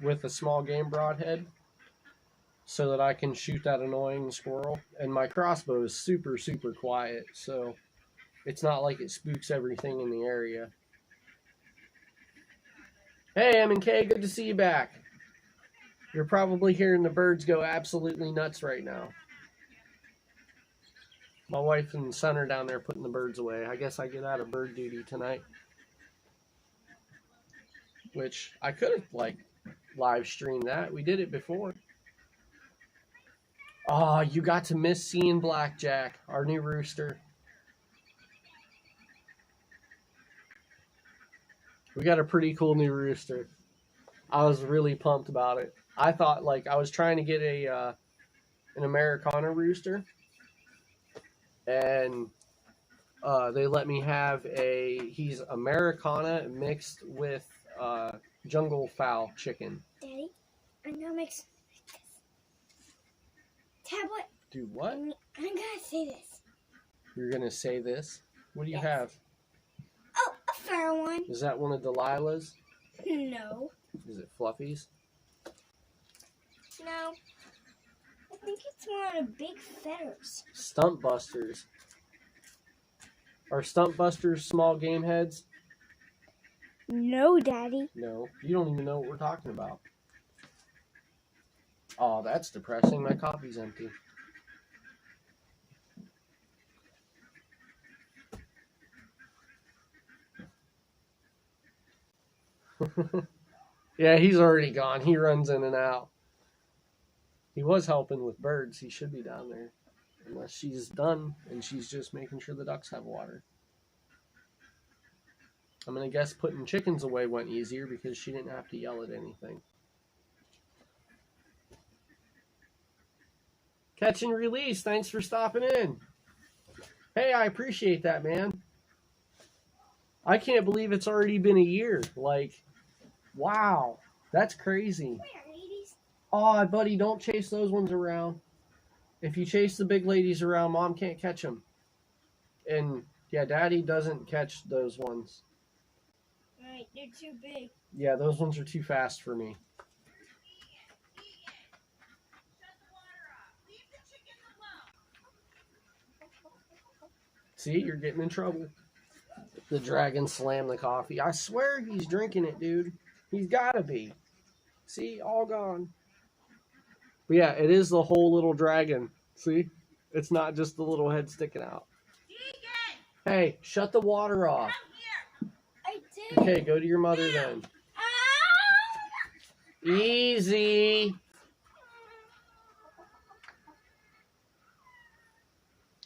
with a small game broadhead so that I can shoot that annoying squirrel. And my crossbow is super, super quiet, so it's not like it spooks everything in the area. Hey, M&K, good to see you back. You're probably hearing the birds go absolutely nuts right now. My wife and son are down there putting the birds away. I guess I get out of bird duty tonight. Which I could have, live streamed that. We did it before. Oh, you got to miss seeing Blackjack, our new rooster. We got a pretty cool new rooster. I was really pumped about it. I thought, I was trying to get an Americana rooster. And they let me have he's Americana mixed with jungle fowl chicken. Daddy, I'm gonna mix this. Tablet. Do what? I'm gonna say this. You're gonna say this? What do you Yes. have? Oh, a fur one. Is that one of Delilah's? No. Is it Fluffy's? No. I think it's one of the big feathers. Stump Busters. Are Stump Busters small game heads? No, Daddy. No. You don't even know what we're talking about. Oh, that's depressing. My coffee's empty. Yeah, he's already gone. He runs in and out. He was helping with birds. He should be down there. Unless she's done and she's just making sure the ducks have water. I'm going to guess putting chickens away went easier because she didn't have to yell at anything. Catch and Release, thanks for stopping in. Hey, I appreciate that, man. I can't believe it's already been a year. Wow, that's crazy. Oh, buddy, don't chase those ones around. If you chase the big ladies around, Mom can't catch them. And, yeah, Daddy doesn't catch those ones. Right, they're too big. Yeah, those ones are too fast for me. See, you're getting in trouble. The dragon slammed the coffee. I swear he's drinking it, dude. He's gotta be. See, all gone. But yeah, it is the whole little dragon. See? It's not just the little head sticking out. Hey, shut the water off. I did. Okay, go to your mother then. Easy.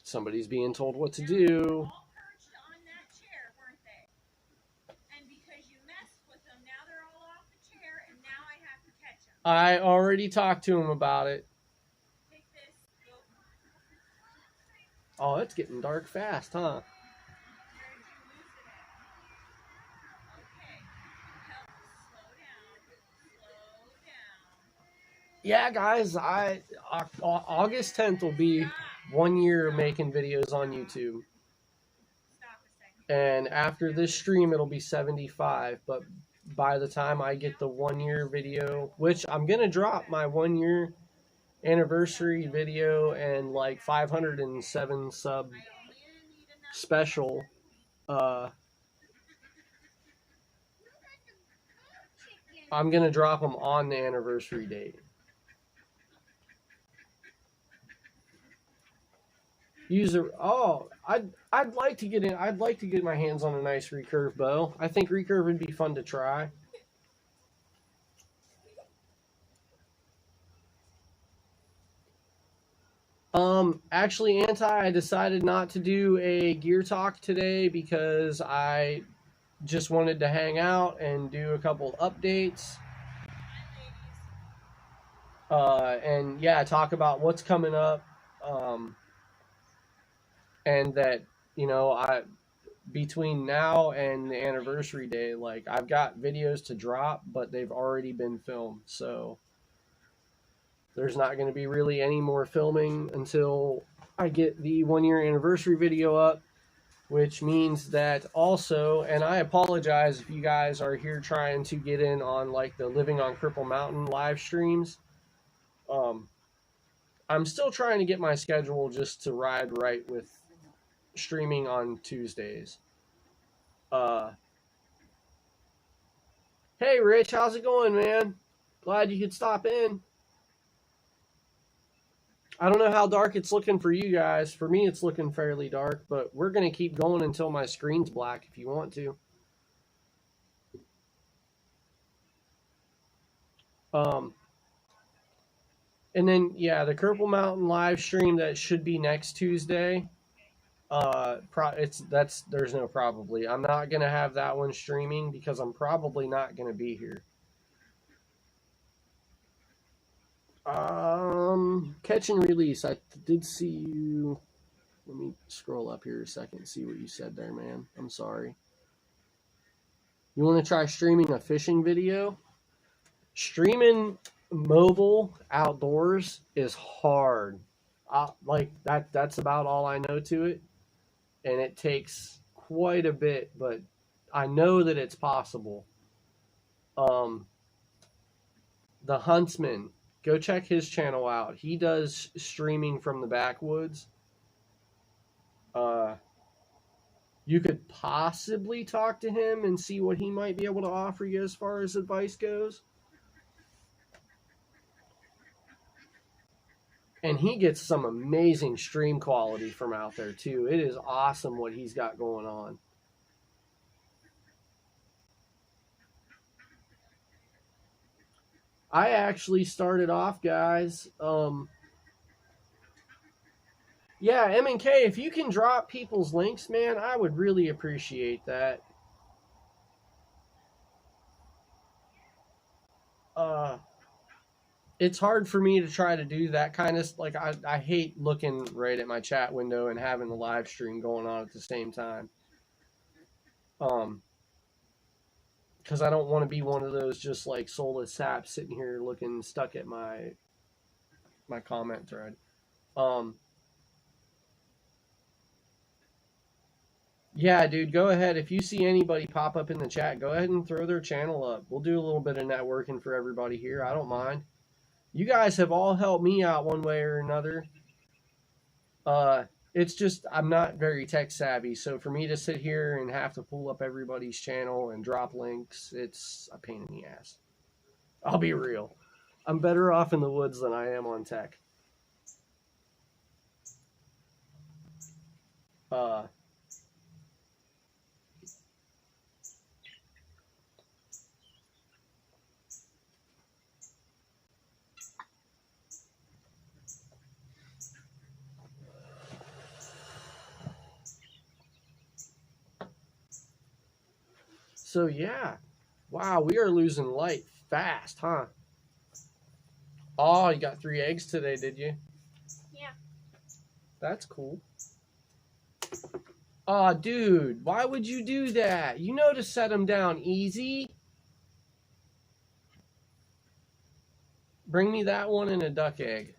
Somebody's being told what to do. I already talked to him about it. Oh, it's getting dark fast, huh? Yeah, guys, August 10th will be 1 year making videos on YouTube. And after this stream, it'll be 75. But by the time I get the 1 year video, which I'm going to drop my 1 year anniversary video and 507 sub special. I'm gonna drop them on the anniversary date. I'd like to get in. I'd like to get my hands on a nice recurve bow. I think recurve would be fun to try. Actually, I decided not to do a gear talk today because I just wanted to hang out and do a couple updates. And yeah, talk about what's coming up. And that, between now and the anniversary day, like, I've got videos to drop, but they've already been filmed. So there's not going to be really any more filming until I get the 1-year anniversary video up, which means that also, and I apologize if you guys are here trying to get in on like the Living on Cripple Mountain live streams. I'm still trying to get my schedule just to ride right with streaming on Tuesdays. Hey Rich, how's it going, man? Glad you could stop in. I don't know how dark it's looking for you guys. For me, it's looking fairly dark, but we're going to keep going until my screen's black if you want to. And then, yeah, the Cripple Mountain live stream that should be next Tuesday. There's no probably. I'm not going to have that one streaming because I'm probably not going to be here. Catch and release. I did see you. Let me scroll up here a second and see what you said there, man. I'm sorry. You want to try streaming a fishing video? Streaming mobile outdoors is hard. Like that's about all I know to it. And it takes quite a bit, but I know that it's possible. The Huntsman, go check his channel out. He does streaming from the backwoods. You could possibly talk to him and see what he might be able to offer you as far as advice goes. And he gets some amazing stream quality from out there too. It is awesome what he's got going on. I actually started off, guys. Yeah, M&K, if you can drop people's links, man, I would really appreciate that. It's hard for me to try to do that kind of, like, I hate looking right at my chat window and having the live stream going on at the same time. Because I don't want to be one of those just like soulless saps sitting here looking stuck at my comment thread. Yeah, dude, go ahead. If you see anybody pop up in the chat, go ahead and throw their channel up. We'll do a little bit of networking for everybody here. I don't mind. You guys have all helped me out one way or another. It's just I'm not very tech savvy, so for me to sit here and have to pull up everybody's channel and drop links, it's a pain in the ass. I'll be real. I'm better off in the woods than I am on tech. So yeah, wow, we are losing light fast, huh? Oh, you got 3 eggs today, did you? Yeah. That's cool. Aw, dude, why would you do that? You know to set them down easy. Bring me that one and a duck egg.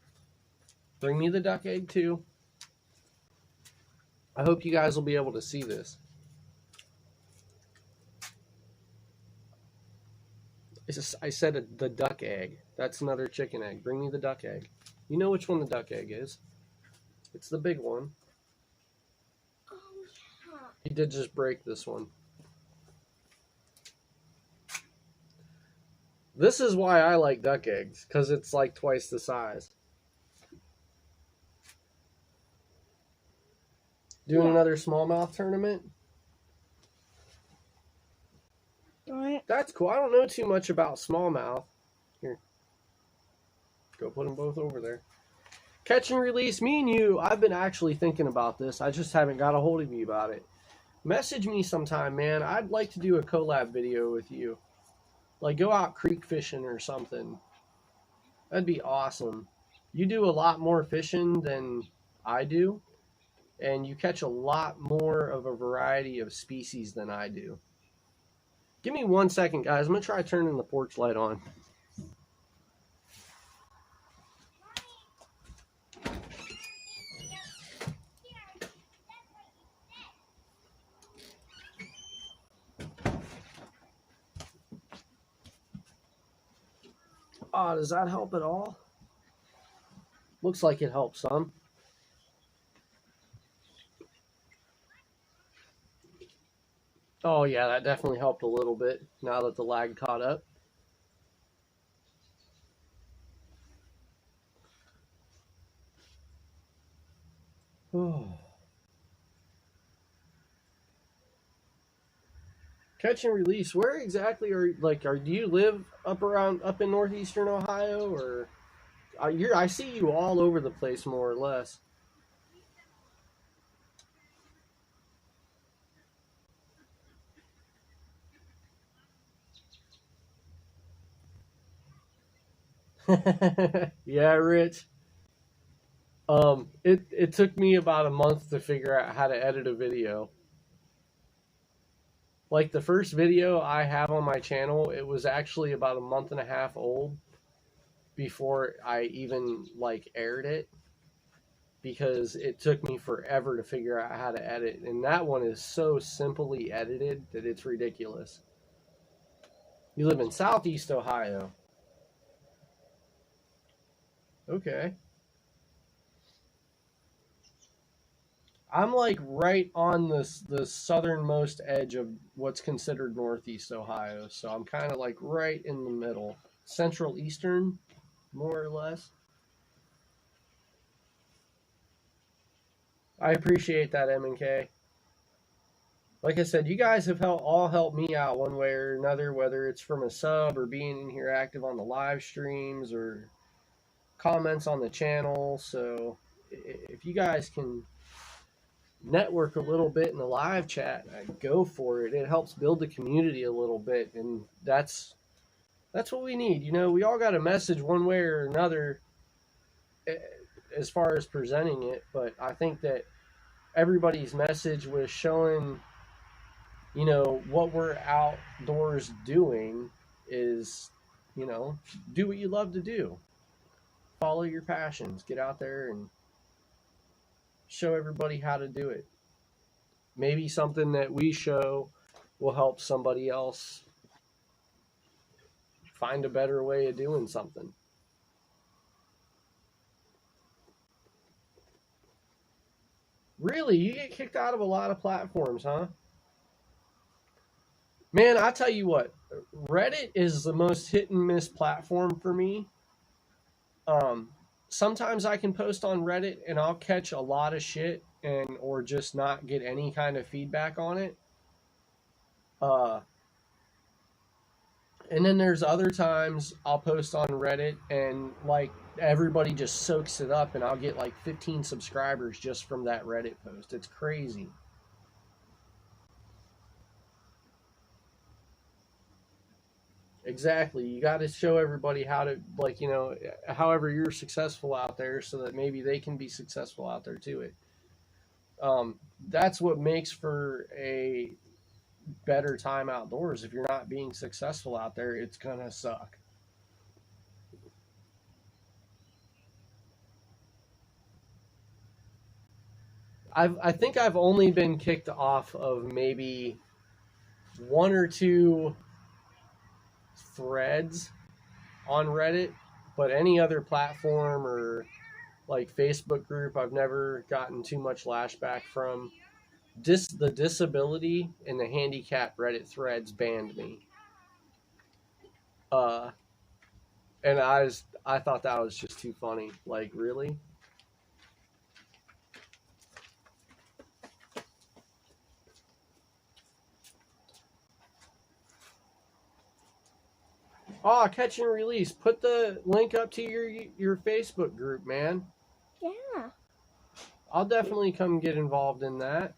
Bring me the duck egg too. I hope you guys will be able to see this. I said the duck egg. That's another chicken egg. Bring me the duck egg. You know which one the duck egg is. It's the big one. Oh, yes. He did just break this one. This is why I like duck eggs, because it's like twice the size. Doing another smallmouth tournament? Right. That's cool. I don't know too much about smallmouth. Here. Go put them both over there. Catch and release, me and you, I've been actually thinking about this. I just haven't got a hold of you about it. Message me sometime, man. I'd like to do a collab video with you. Like, go out creek fishing or something. That'd be awesome. You do a lot more fishing than I do, and you catch a lot more of a variety of species than I do. Give me 1 second, guys. I'm going to try turning the porch light on. Oh, does that help at all? Looks like it helps some. Oh yeah, that definitely helped a little bit now that the lag caught up. Oh. Catch and release. Where exactly do you live up in northeastern Ohio, or I see you all over the place more or less. Yeah, Rich. It took me about a month to figure out how to edit a video. Like the first video I have on my channel, it was actually about a month and a half old before I even aired it, because it took me forever to figure out how to edit, and that one is so simply edited that it's ridiculous. You live in Southeast Ohio. Okay. I'm like right on the southernmost edge of what's considered Northeast Ohio, so I'm kind of like right in the middle. Central Eastern, more or less. I appreciate that, M&K. Like I said, you guys have all helped me out one way or another, whether it's from a sub or being in here active on the live streams or comments on the channel. So if you guys can network a little bit in the live chat, go for it. It helps build the community a little bit, and that's what we need. You know, we all got a message one way or another as far as presenting it, but I think that everybody's message was showing, you know, what we're outdoors doing is, you know, do what you love to do. Follow your passions. Get out there and show everybody how to do it. Maybe something that we show will help somebody else find a better way of doing something. Really? You get kicked out of a lot of platforms, huh? Man, I tell you what, Reddit is the most hit and miss platform for me. Sometimes I can post on Reddit and I'll catch a lot of shit or just not get any kind of feedback on it. And then there's other times I'll post on Reddit and like everybody just soaks it up and I'll get like 15 subscribers just from that Reddit post. It's crazy. Exactly. You got to show everybody how to, like, you know, however you're successful out there so that maybe they can be successful out there too. That's what makes for a better time outdoors. If you're not being successful out there, it's going to suck. I think I've only been kicked off of maybe one or two threads on Reddit, but any other platform or like Facebook group I've never gotten too much lashback from. the disability and the handicap Reddit threads banned me. And I thought that was just too funny. Like, really? Oh, catch and release. Put the link up to your Facebook group, man. Yeah. I'll definitely come get involved in that.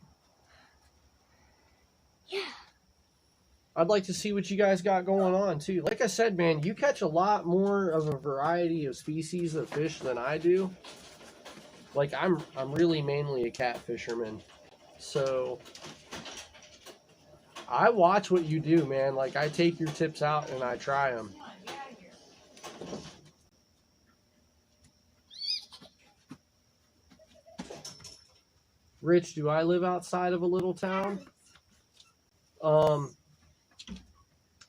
Yeah. I'd like to see what you guys got going on too. Like I said, man, you catch a lot more of a variety of species of fish than I do. Like I'm really mainly a cat fisherman. So I watch what you do, man. Like I take your tips out and I try them. Rich, do I live outside of a little town?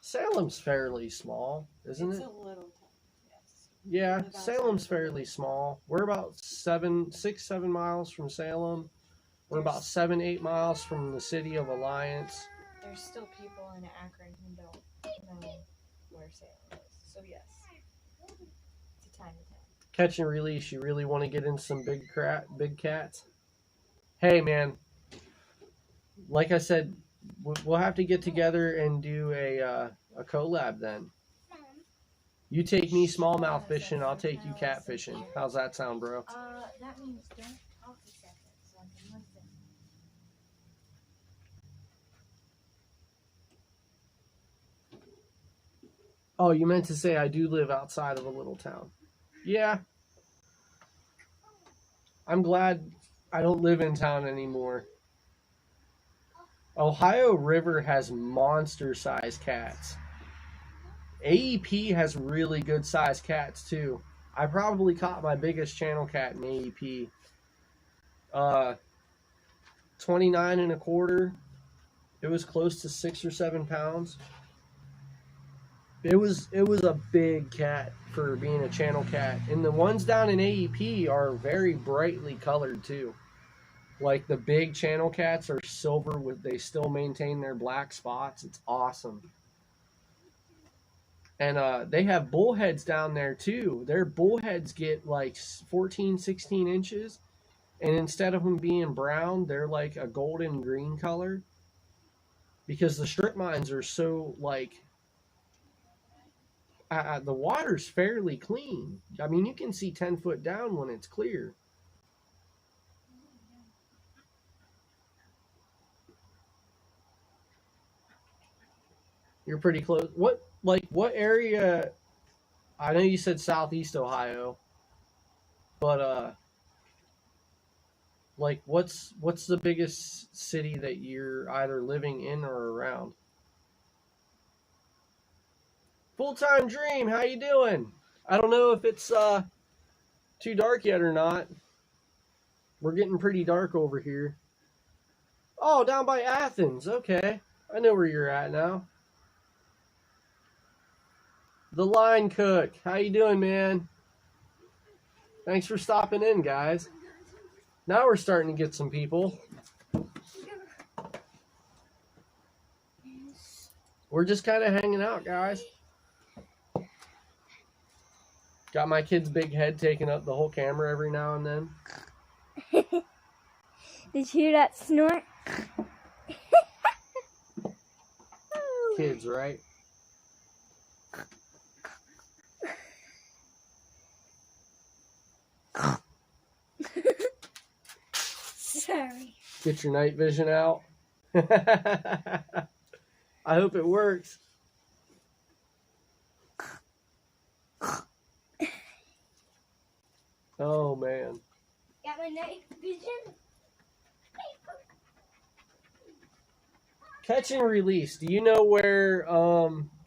Salem's fairly small, isn't it? It's a little town, yes. Yeah, Live outside Salem's of fairly small. We're about 7 miles from Salem. We're about 7-8 miles from the city of Alliance. There's still people in Akron who don't know where Salem is. So yes, it's a tiny town. Catch and release. You really want to get in some big cats? Hey, man. Like I said, we'll have to get together and do a collab then. You take me smallmouth fishing, I'll take you cat fishing. How's that sound, bro? That means don't talk a second so I can listen. Oh, you meant to say I do live outside of a little town. Yeah. I'm glad I don't live in town anymore. Ohio River has monster-sized cats. AEP has really good-sized cats, too. I probably caught my biggest channel cat in AEP. 29 and a quarter. It was close to 6 or 7 pounds. It was a big cat for being a channel cat. And the ones down in AEP are very brightly colored, too. Like the big channel cats are silver with they still maintain their black spots. It's awesome. And they have bullheads down there too. Their bullheads get like 14, 16 inches. And instead of them being brown, they're like a golden green color. Because the strip mines are so like... the water's fairly clean. I mean, you can see 10 foot down when it's clear. You're pretty close. What area? I know you said Southeast Ohio, but like what's the biggest city that you're either living in or around? Full-time Dream, how you doing? I don't know if it's too dark yet or not. We're getting pretty dark over here. Oh, down by Athens. Okay, I know where you're at now. The Line Cook, how you doing, man? Thanks for stopping in, guys. Now we're starting to get some people. We're just kind of hanging out, guys. Got my kid's big head taking up the whole camera every now and then. Did you hear that snort? Kids, right? Sorry. Get your night vision out. I hope it works. Oh, man. Got my night vision? Catch and release. Do you know where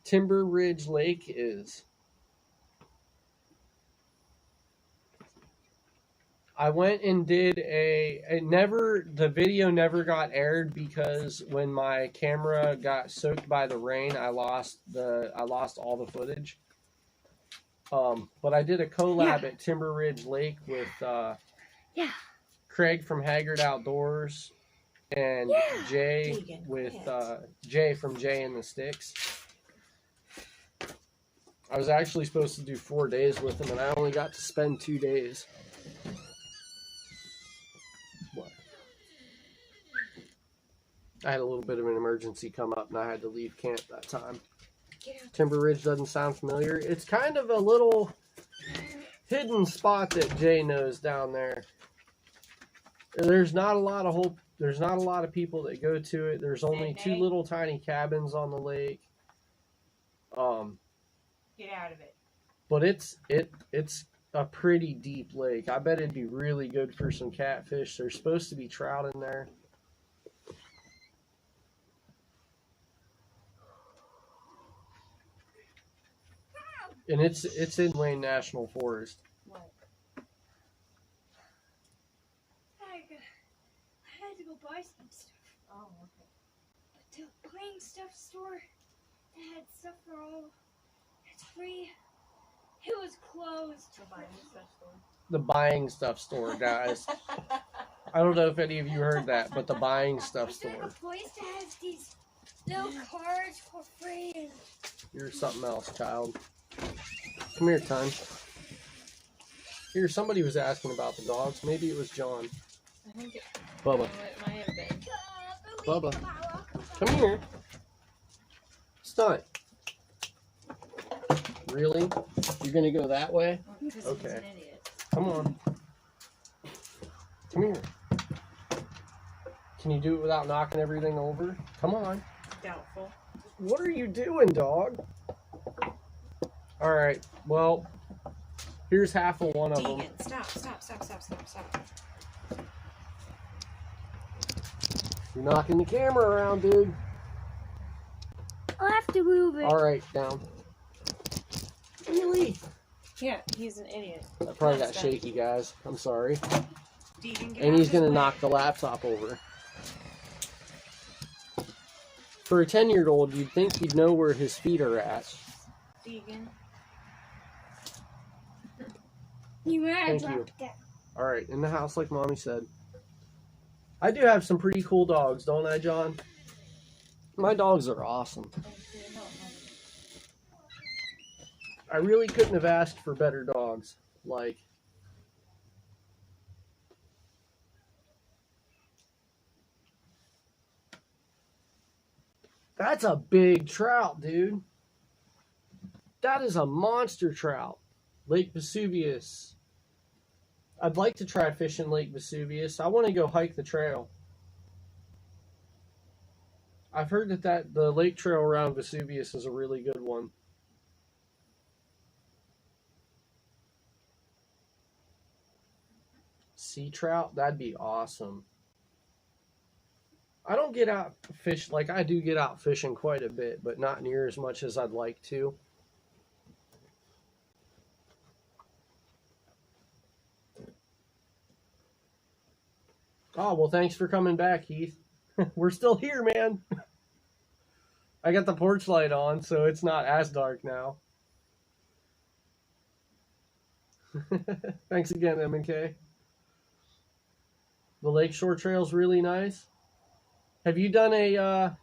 Timber Ridge Lake is? I went and did the video never got aired because when my camera got soaked by the rain, I lost all the footage. But I did a collab at Timber Ridge Lake with Craig from Haggard Outdoors and Jay Deegan, with quiet. Jay from Jay and the Sticks. I was actually supposed to do 4 days with him, and I only got to spend 2 days. What? I had a little bit of an emergency come up, and I had to leave camp that time. Timber Ridge doesn't sound familiar. It's kind of a little hidden spot that Jay knows down there. There's not a lot of people that go to it. There's only 2 little tiny cabins on the lake. Get out of it. But it's a pretty deep lake. I bet it'd be really good for some catfish. There's supposed to be trout in there. And it's in Wayne National Forest. What? I had to go buy some stuff. Oh, okay. But the buying stuff store that had stuff for all, it's free. It was closed. The buying stuff store. The buying stuff store, guys. I don't know if any of you heard that, but the buying stuff It's like store. a place that has these little cards for free. And You're something else, child. Come here, Ton. Here, somebody was asking about the dogs. Maybe it was John. I think it Bubba. might have been. Bubba. Come here. Stunt. Really? You're going to go that way? Because he's Okay. an idiot. Come on. Come here. Can you do it without knocking everything over? Come on. Doubtful. What are you doing, dog? All right. Well, here's half of one of them. Deegan, stop. You're knocking the camera around, dude. I'll have to move it. All right, down. Really? Yeah, he's an idiot. I probably got shaky, guys. I'm sorry. Deegan, get And out he's of going to his way. knock the laptop over. For a 10-year-old, you'd think he'd know where his feet are at. Deegan. You might have Thank you. dropped that. All right, in the house, like Mommy said. I do have some pretty cool dogs, don't I, John? My dogs are awesome. I really couldn't have asked for better dogs. Like, that's a big trout, dude. That is a monster trout. Lake Vesuvius. I'd like to try fishing Lake Vesuvius. I want to go hike the trail. I've heard that the lake trail around Vesuvius is a really good one. Sea trout, that'd be awesome. I don't get out fish, like I do get out fishing quite a bit, but not near as much as I'd like to. Oh, well, thanks for coming back, Heath. We're still here, man. I got the porch light on, so it's not as dark now. Thanks again, M&K. The Lakeshore Trail's really nice. Have you done an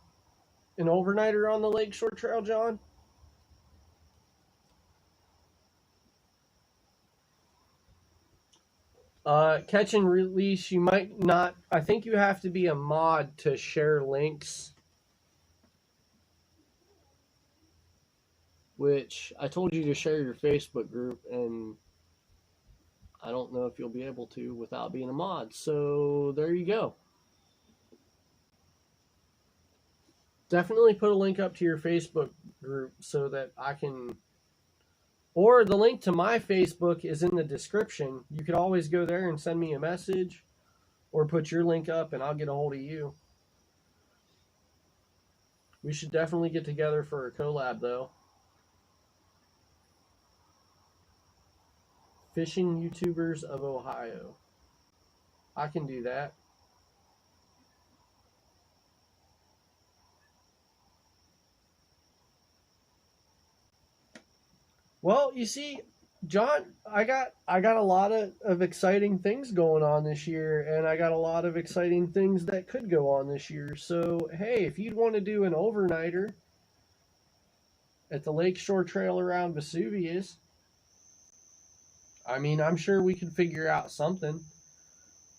overnighter on the Lakeshore Trail, John? Catch and release, you might not. I think you have to be a mod to share links. Which I told you to share your Facebook group, and I don't know if you'll be able to without being a mod. So there you go. Definitely put a link up to your Facebook group so that I can... Or the link to my Facebook is in the description. You could always go there and send me a message or put your link up and I'll get a hold of you. We should definitely get together for a collab though. Fishing YouTubers of Ohio. I can do that. Well, you see, John, I got a lot of exciting things going on this year, and I got a lot of exciting things that could go on this year. So hey, if you'd want to do an overnighter at the Lakeshore Trail around Vesuvius, I mean, I'm sure we could figure out something.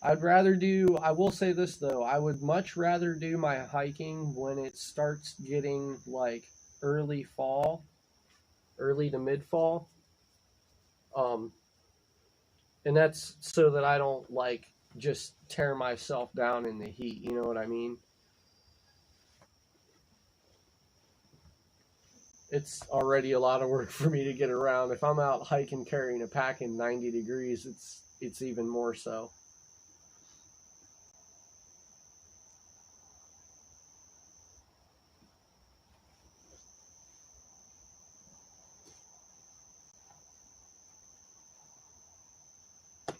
I will say this though, I would much rather do my hiking when it starts getting like early fall, early to mid fall. And that's so that I don't like just tear myself down in the heat. You know what I mean? It's already a lot of work for me to get around. If I'm out hiking carrying a pack in 90 degrees, it's even more so.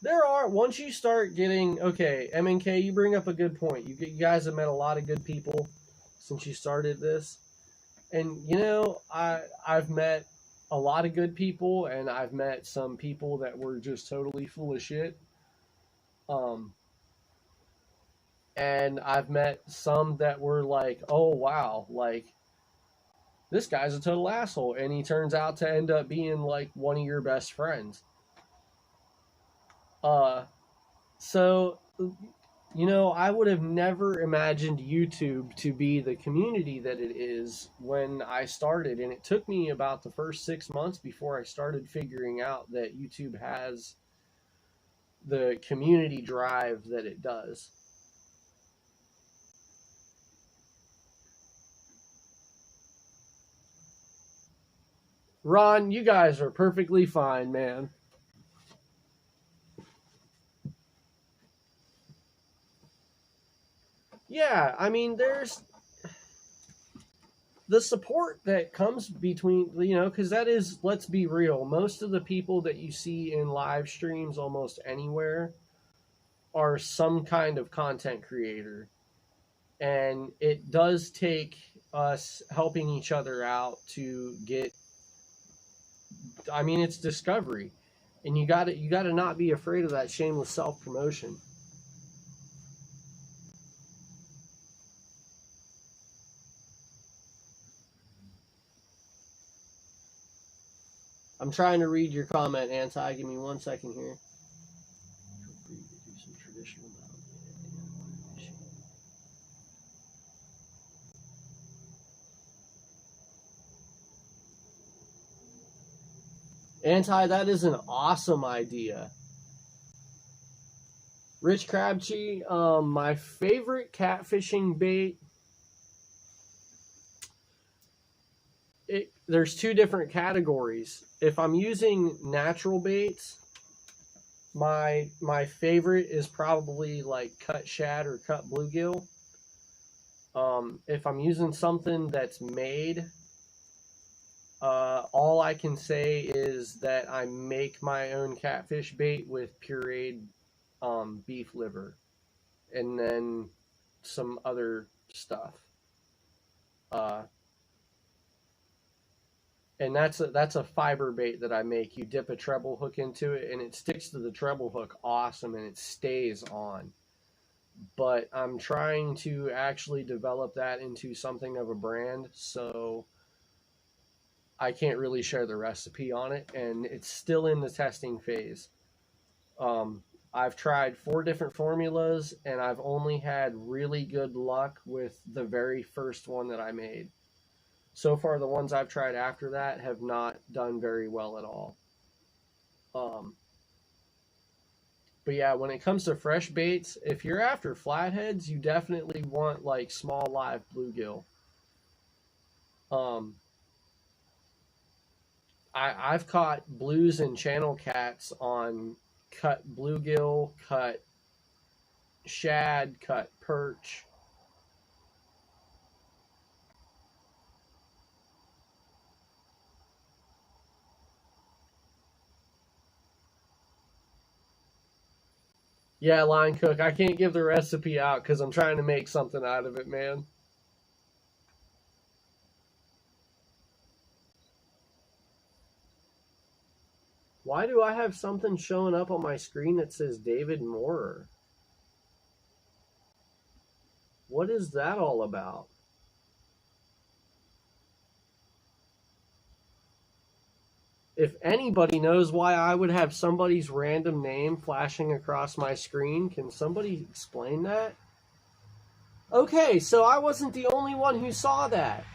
There are, once you start getting, okay, MNK, you bring up a good point. You guys have met a lot of good people since you started this. And, you know, I've met a lot of good people, and I've met some people that were just totally full of shit. And I've met some that were like, oh, wow, like, this guy's a total asshole. And he turns out to end up being like one of your best friends. So, you know, I would have never imagined YouTube to be the community that it is when I started. And it took me about the first 6 months before I started figuring out that YouTube has the community drive that it does. Ron, you guys are perfectly fine, man. Yeah, I mean, there's the support that comes between, you know, because that is, let's be real, most of the people that you see in live streams almost anywhere are some kind of content creator. And it does take us helping each other out to get, I mean, it's discovery. And you gotta not be afraid of that shameless self-promotion. I'm trying to read your comment, Anti. Give me 1 second here. Feel free to do some traditional mounting. Anti, that is an awesome idea. Rich Crabtree, my favorite catfishing bait. There's two different categories. If I'm using natural baits, my favorite is probably like cut shad or cut bluegill. If I'm using something that's made, all I can say is that I make my own catfish bait with pureed beef liver and then some other stuff. And that's a fiber bait that I make. You dip a treble hook into it and it sticks to the treble hook awesome and it stays on. But I'm trying to actually develop that into something of a brand, so I can't really share the recipe on it, and it's still in the testing phase. I've tried 4 different formulas, and I've only had really good luck with the very first one that I made. So far, the ones I've tried after that have not done very well at all. But yeah, when it comes to fresh baits, if you're after flatheads, you definitely want like small live bluegill. I've caught blues and channel cats on cut bluegill, cut shad, cut perch. Yeah, line cook, I can't give the recipe out because I'm trying to make something out of it, man. Why do I have something showing up on my screen that says David Moorer? What is that all about? If anybody knows why I would have somebody's random name flashing across my screen, can somebody explain that? Okay, so I wasn't the only one who saw that.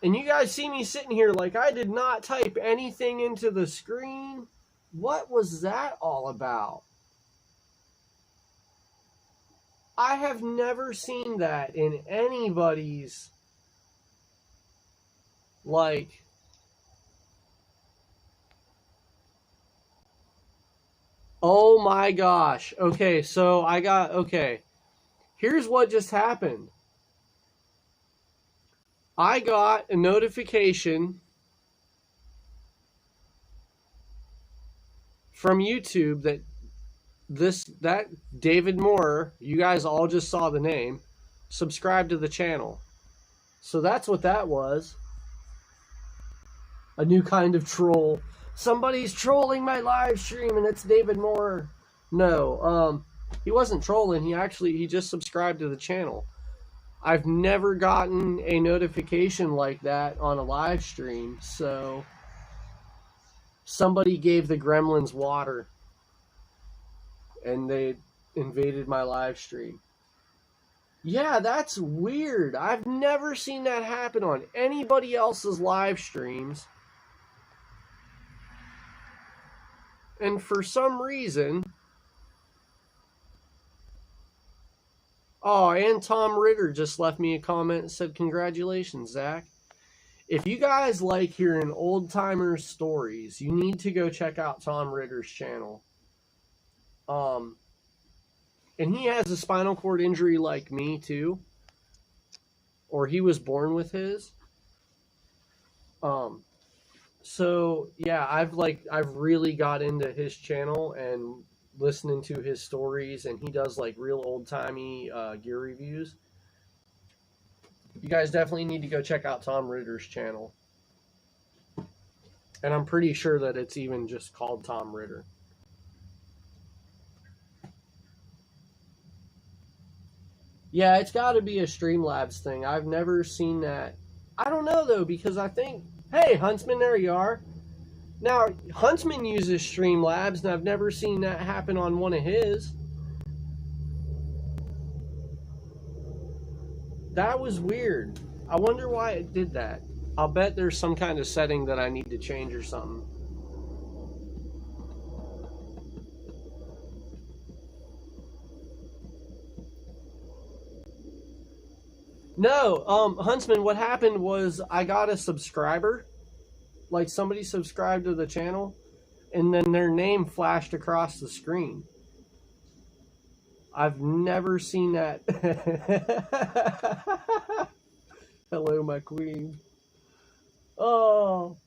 And you guys see me sitting here like I did not type anything into the screen. What was that all about? I have never seen that in anybody's, like, oh my gosh. Okay, so okay. Here's what just happened. I got a notification from YouTube that David Moore, you guys all just saw the name, subscribed to the channel. So that's what that was. A new kind of troll. Somebody's trolling my live stream and it's David Moore. No, he wasn't trolling. He just subscribed to the channel. I've never gotten a notification like that on a live stream, so somebody gave the gremlins water and they invaded my live stream. Yeah, that's weird. I've never seen that happen on anybody else's live streams. And for some reason... Oh, and Tom Ritter just left me a comment and said, congratulations, Zach. If you guys like hearing old-timers stories, you need to go check out Tom Ritter's channel. And he has a spinal cord injury like me, too. Or he was born with his. So, yeah, I've really got into his channel and listening to his stories, and he does like real old-timey gear reviews. You guys definitely need to go check out Tom Ritter's channel. And I'm pretty sure that it's even just called Tom Ritter. Yeah, it's got to be a Streamlabs thing. I've never seen that. I don't know, though, because I think... Hey, Huntsman, there you are. Now, Huntsman uses Streamlabs, and I've never seen that happen on one of his. That was weird. I wonder why it did that. I'll bet there's some kind of setting that I need to change or something. No, Huntsman, what happened was I got a subscriber. Like somebody subscribed to the channel, and then their name flashed across the screen. I've never seen that. Hello, my queen. Oh.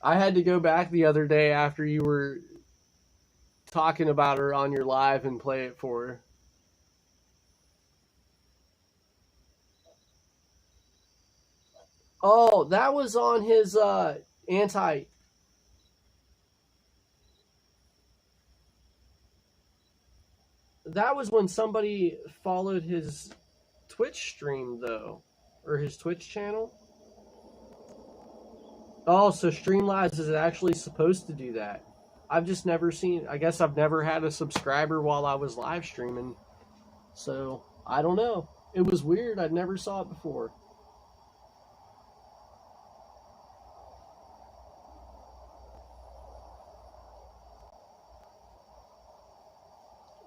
I had to go back the other day after you were talking about her on your live and play it for her. Oh, that was on his anti... That was when somebody followed his Twitch stream, though. Or his Twitch channel. Oh, so Streamlabs is actually supposed to do that. I've just never seen... I guess I've never had a subscriber while I was live streaming. So, I don't know. It was weird. I never saw it before.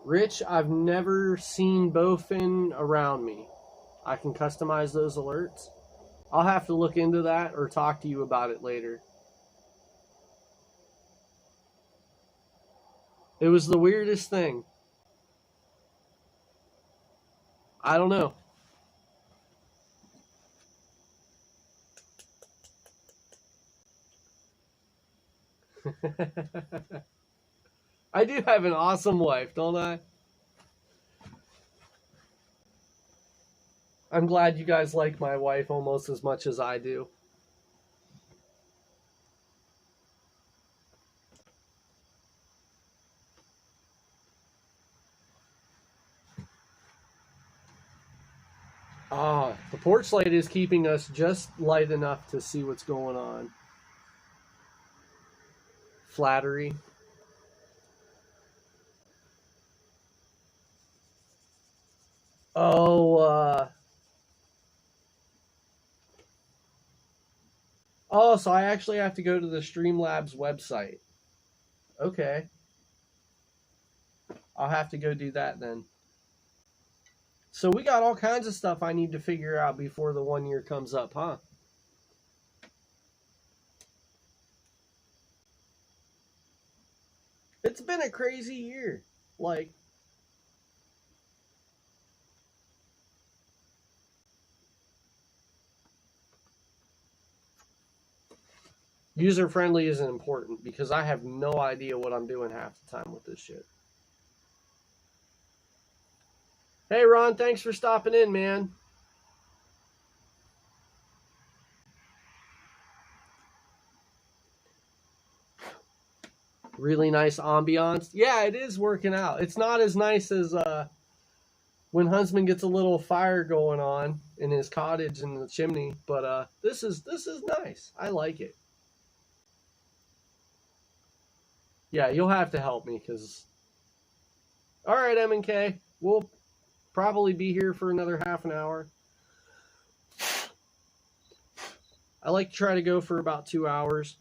Rich, I've never seen bowfin around me. I can customize those alerts. I'll have to look into that or talk to you about it later. It was the weirdest thing. I don't know. I do have an awesome wife, don't I? I'm glad you guys like my wife almost as much as I do. Ah, the porch light is keeping us just light enough to see what's going on. Flattery. Oh, oh, so I actually have to go to the Streamlabs website. Okay. I'll have to go do that then. So we got all kinds of stuff I need to figure out before the 1 year comes up, huh? It's been a crazy year. Like, user-friendly isn't important because I have no idea what I'm doing half the time with this shit. Hey, Ron, thanks for stopping in, man. Really nice ambiance. Yeah, it is working out. It's not as nice as when Huntsman gets a little fire going on in his cottage in the chimney, but this is nice. I like it. Yeah, you'll have to help me because... All right, M&K. We'll probably be here for another half an hour. I like to try to go for about 2 hours.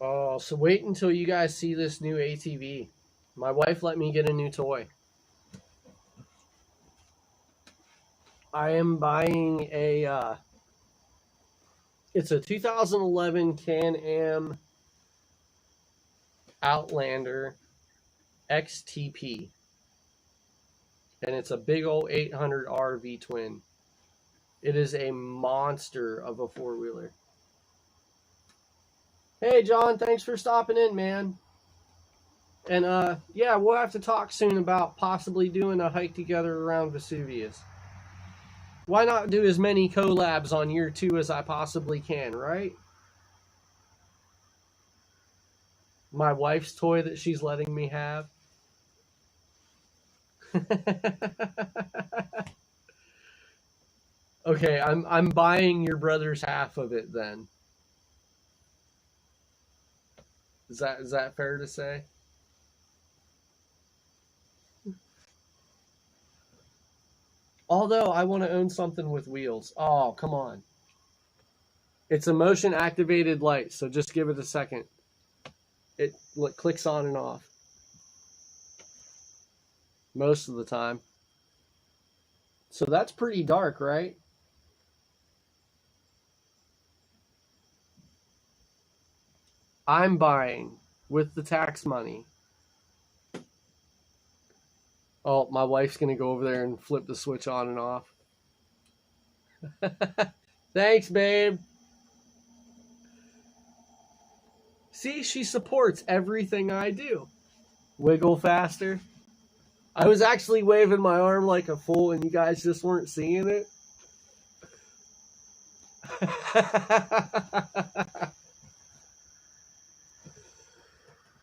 Oh, so wait until you guys see this new ATV. My wife let me get a new toy. I am buying a, it's a 2011 Can-Am Outlander XTP. And it's a big old 800R V-twin. It is a monster of a four-wheeler. Hey, John, thanks for stopping in, man. And, yeah, we'll have to talk soon about possibly doing a hike together around Vesuvius. Why not do as many collabs on year 2 as I possibly can, right? My wife's toy that she's letting me have. Okay, I'm buying your brother's half of it then. Is that fair to say? Although I want to own something with wheels. Oh, come on. It's a motion activated light, so just give it a second. It clicks on and off. Most of the time. So that's pretty dark, right? I'm buying with the tax money. Oh, my wife's going to go over there and flip the switch on and off. Thanks, babe. See, she supports everything I do. Wiggle faster. I was actually waving my arm like a fool and you guys just weren't seeing it.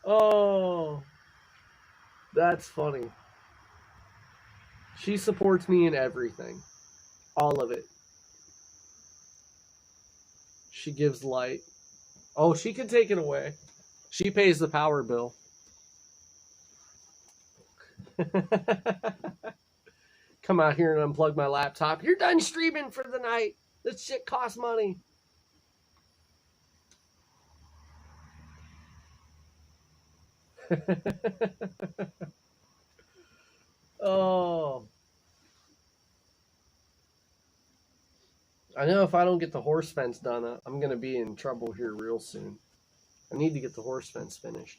Oh, that's funny. She supports me in everything. All of it. She gives light. Oh, she can take it away. She pays the power bill. Come out here and unplug my laptop. You're done streaming for the night. This shit costs money. Oh. I know if I don't get the horse fence done, I'm going to be in trouble here real soon. I need to get the horse fence finished.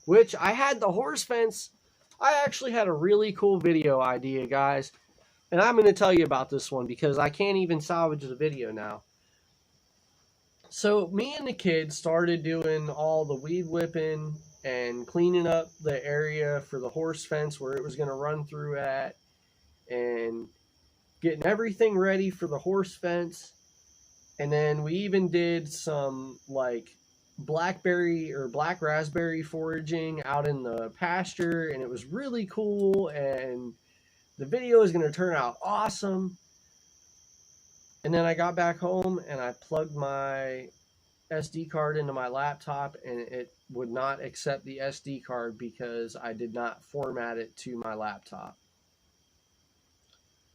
Which, I had the horse fence. I actually had a really cool video idea, guys. And I'm going to tell you about this one because I can't even salvage the video now. So me and the kids started doing all the weed whipping and cleaning up the area for the horse fence where it was going to run through at, and getting everything ready for the horse fence. And then we even did some like blackberry or black raspberry foraging out in the pasture, and it was really cool, and the video is going to turn out awesome. And then I got back home and I plugged my SD card into my laptop, and it would not accept the SD card because I did not format it to my laptop.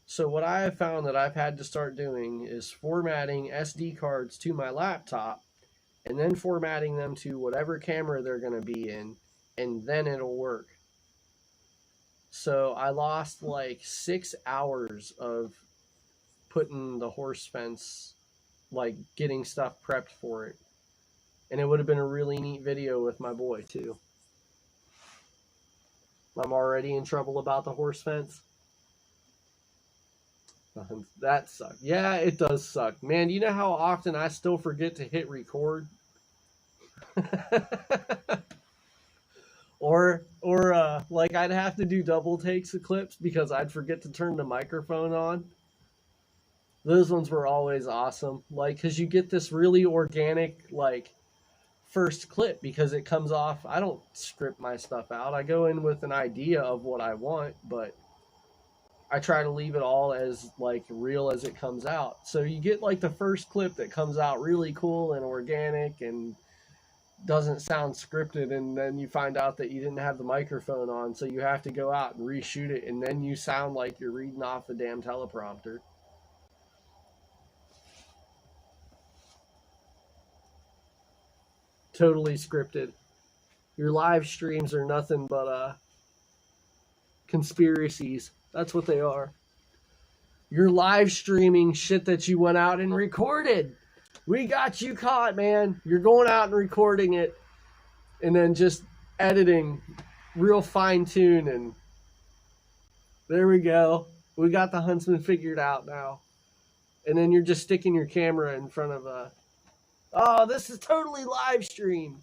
So what I have found that I've had to start doing is formatting SD cards to my laptop and then formatting them to whatever camera they're going to be in, and then it'll work. So I lost like 6 hours of putting the horse fence, like getting stuff prepped for it. And it would have been a really neat video with my boy too. I'm already in trouble about the horse fence. That sucks. Yeah, it does suck. Man, you know how often I still forget to hit record? or like I'd have to do double takes of clips because I'd forget to turn the microphone on. Those ones were always awesome. Like, because you get this really organic, like, first clip because it comes off. I don't script my stuff out. I go in with an idea of what I want, but I try to leave it all as like real as it comes out. So you get like the first clip that comes out really cool and organic and doesn't sound scripted, and then you find out that you didn't have the microphone on, so you have to go out and reshoot it, and then you sound like you're reading off the damn teleprompter. Totally scripted. Your live streams are nothing but conspiracies. That's what they are. You're live streaming shit that you went out and recorded. We got you caught, man. You're going out and recording it and then just editing real fine tune, and there we go. We got the Huntsman figured out now. And then you're just sticking your camera in front of a... Oh, this is totally live stream.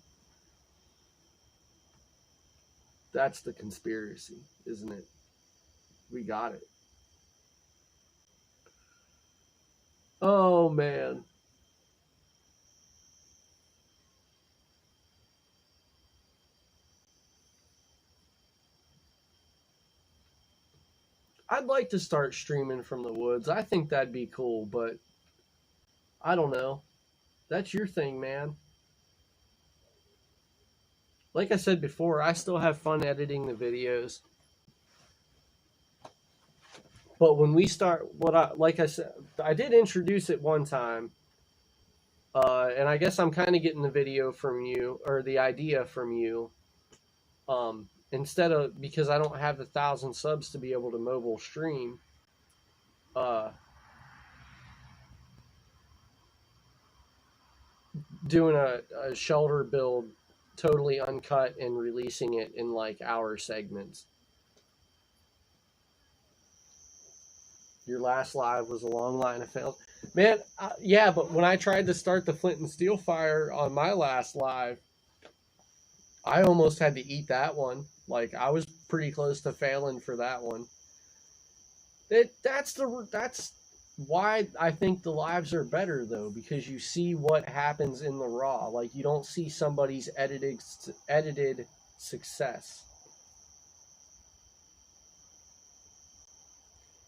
That's the conspiracy, isn't it? We got it. Oh, man. I'd like to start streaming from the woods. I think that'd be cool, but I don't know. That's your thing, man. Like I said before, I still have fun editing the videos. But when we start, like I said, I did introduce it one time. And I guess I'm kind of getting the video from you, or the idea from you. Instead of, because I don't have the 1,000 subs to be able to mobile stream. Doing a shelter build totally uncut and releasing it in like hour segments. Your last live was a long line of fails. Man, yeah, but when I tried to start the Flint and Steel fire on my last live, I almost had to eat that one. Like, I was pretty close to failing for that one. That's why I think the lives are better, though, because you see what happens in the raw. Like, you don't see somebody's edited success.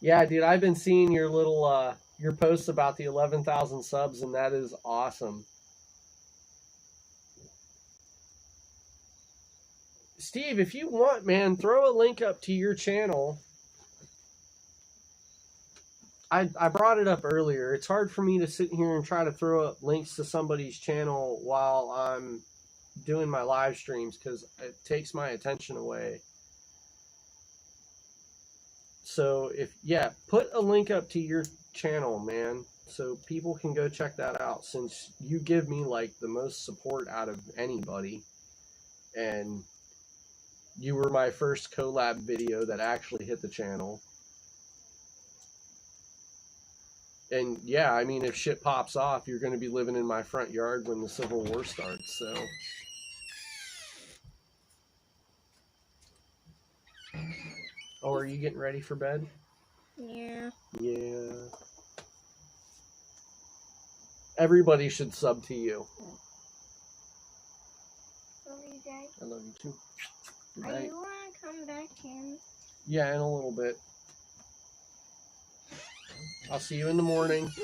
Yeah, dude, I've been seeing your little your posts about the 11,000 subs, and that is awesome. Steve, if you want, man, throw a link up to your channel. I brought it up earlier. It's hard for me to sit here and try to throw up links to somebody's channel while I'm doing my live streams because it takes my attention away. So put a link up to your channel, man, so people can go check that out, since you give me like the most support out of anybody, and you were my first collab video that actually hit the channel. And yeah, I mean, if shit pops off, you're going to be living in my front yard when the Civil War starts, so. Oh, are you getting ready for bed? Yeah. Yeah. Everybody should sub to you. Love you, Dad. I love you too. Good Are night. you want to come back in? Yeah, in a little bit. I'll see you in the morning. Look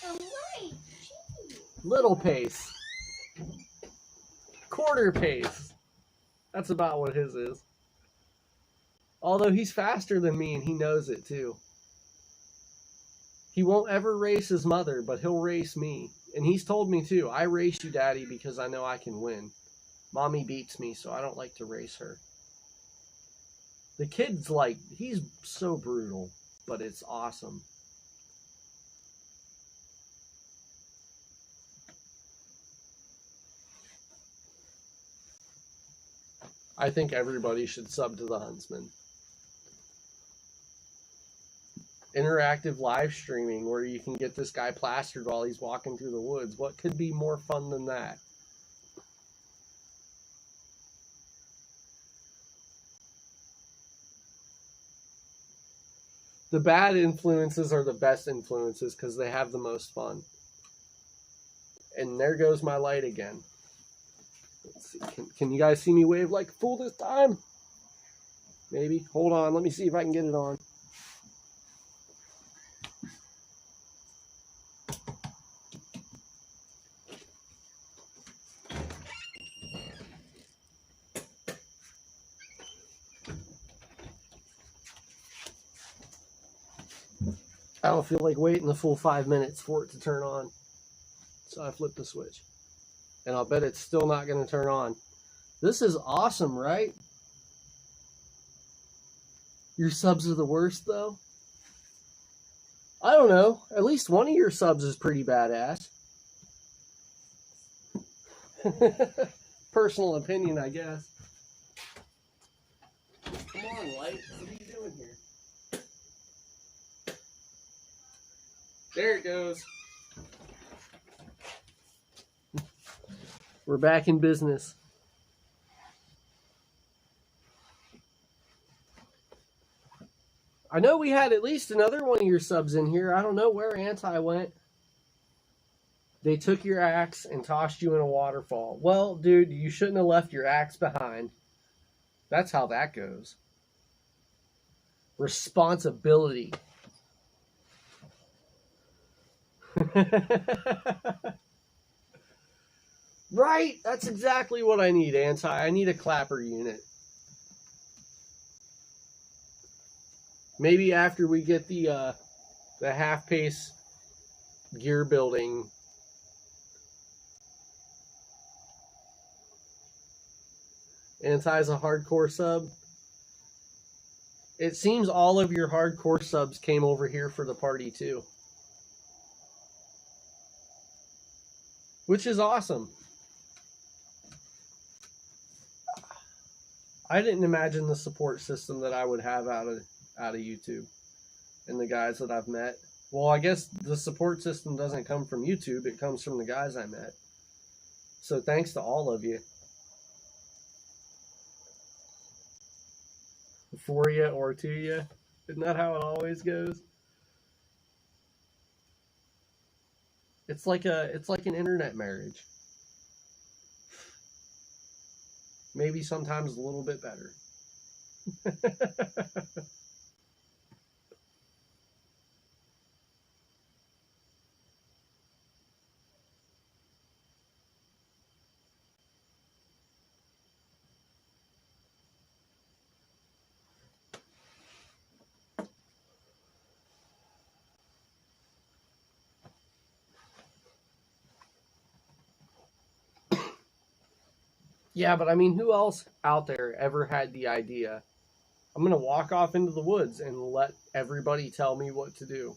at the light. Jeez. Little pace. Quarter pace. That's about what his is. Although he's faster than me and he knows it too. He won't ever race his mother, but he'll race me. And he's told me too, I race you, Daddy, because I know I can win. Mommy beats me, so I don't like to race her. The kid's like, he's so brutal, but it's awesome. I think everybody should sub to the Huntsman. Interactive live streaming where you can get this guy plastered while he's walking through the woods. What could be more fun than that? The bad influences are the best influences because they have the most fun. And there goes my light again. Let's see. Can you guys see me wave like a fool this time? Maybe. Hold on. Let me see if I can get it on. I don't feel like waiting the full 5 minutes for it to turn on. So I flipped the switch. And I'll bet it's still not going to turn on. This is awesome, right? Your subs are the worst, though? I don't know. At least one of your subs is pretty badass. Personal opinion, I guess. Come on, Light. What are you doing here? There it goes. We're back in business. I know we had at least another one of your subs in here. I don't know where Anti went. They took your axe and tossed you in a waterfall. Well, dude, you shouldn't have left your axe behind. That's how that goes. Responsibility. Right? That's exactly what I need, Anti. I need a clapper unit. Maybe after we get the half-pace gear building. Anti's a hardcore sub. It seems all of your hardcore subs came over here for the party too. Which is awesome. I didn't imagine the support system that I would have out of YouTube and the guys that I've met. Well, I guess the support system doesn't come from YouTube. It comes from the guys I met. So thanks to all of you. For you or to you. Isn't that how it always goes? It's like an internet marriage. Maybe sometimes a little bit better. Yeah, but I mean, who else out there ever had the idea, I'm going to walk off into the woods and let everybody tell me what to do?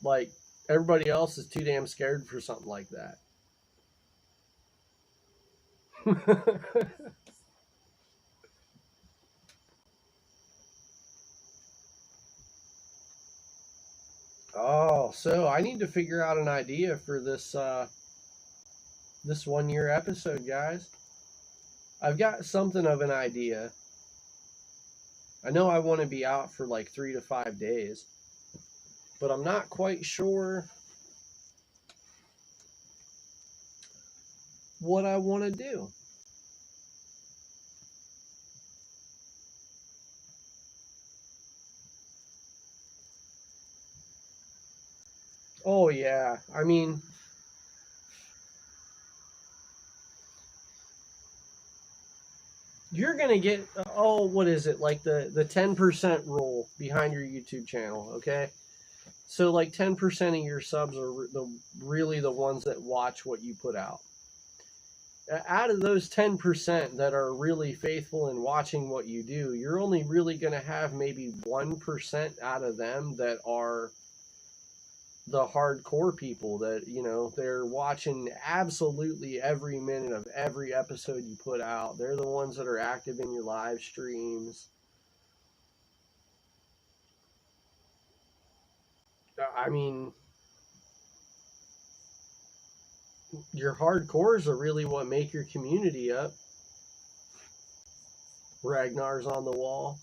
Like, everybody else is too damn scared for something like that. Oh, so I need to figure out an idea for this this 1 year episode, guys. I've got something of an idea. I know I want to be out for like 3 to 5 days, but I'm not quite sure what I want to do. Oh yeah, I mean, you're gonna get what is it, like the 10% rule behind your YouTube channel, okay? So like 10% of your subs are really the ones that watch what you put out. Out of those 10% that are really faithful in watching what you do, you're only really going to have maybe 1% out of them that are the hardcore people that, you know, they're watching absolutely every minute of every episode you put out. They're the ones that are active in your live streams. I mean, your hardcores are really what make your community up. Ragnar's on the wall.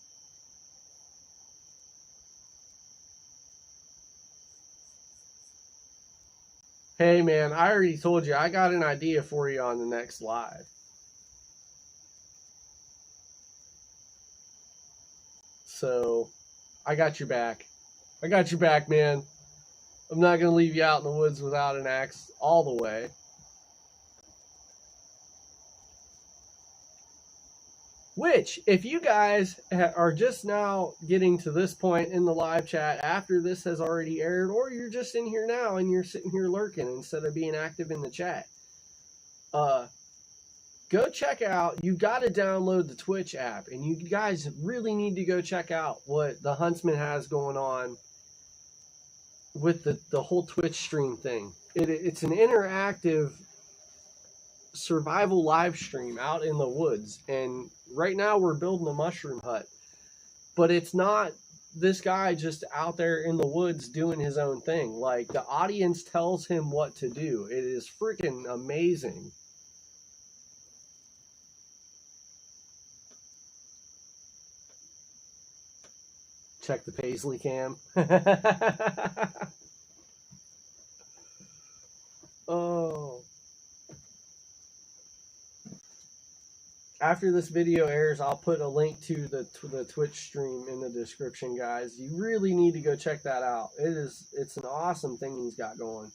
Hey man, I already told you I got an idea for you on the next live. So, I got your back. I got your back, man. I'm not going to leave you out in the woods without an axe all the way. Which, if you guys are just now getting to this point in the live chat after this has already aired, or you're just in here now and you're sitting here lurking instead of being active in the chat, go check out, you got to download the Twitch app, and you guys really need to go check out what the Huntsman has going on with the whole Twitch stream thing. It's an interactive survival live stream out in the woods, and right now we're building a mushroom hut, but it's not this guy just out there in the woods doing his own thing. Like, the audience tells him what to do. It is freaking amazing. Check the Paisley cam. Oh. After this video airs, I'll put a link to the Twitch stream in the description, guys. You really need to go check that out. It's an awesome thing he's got going.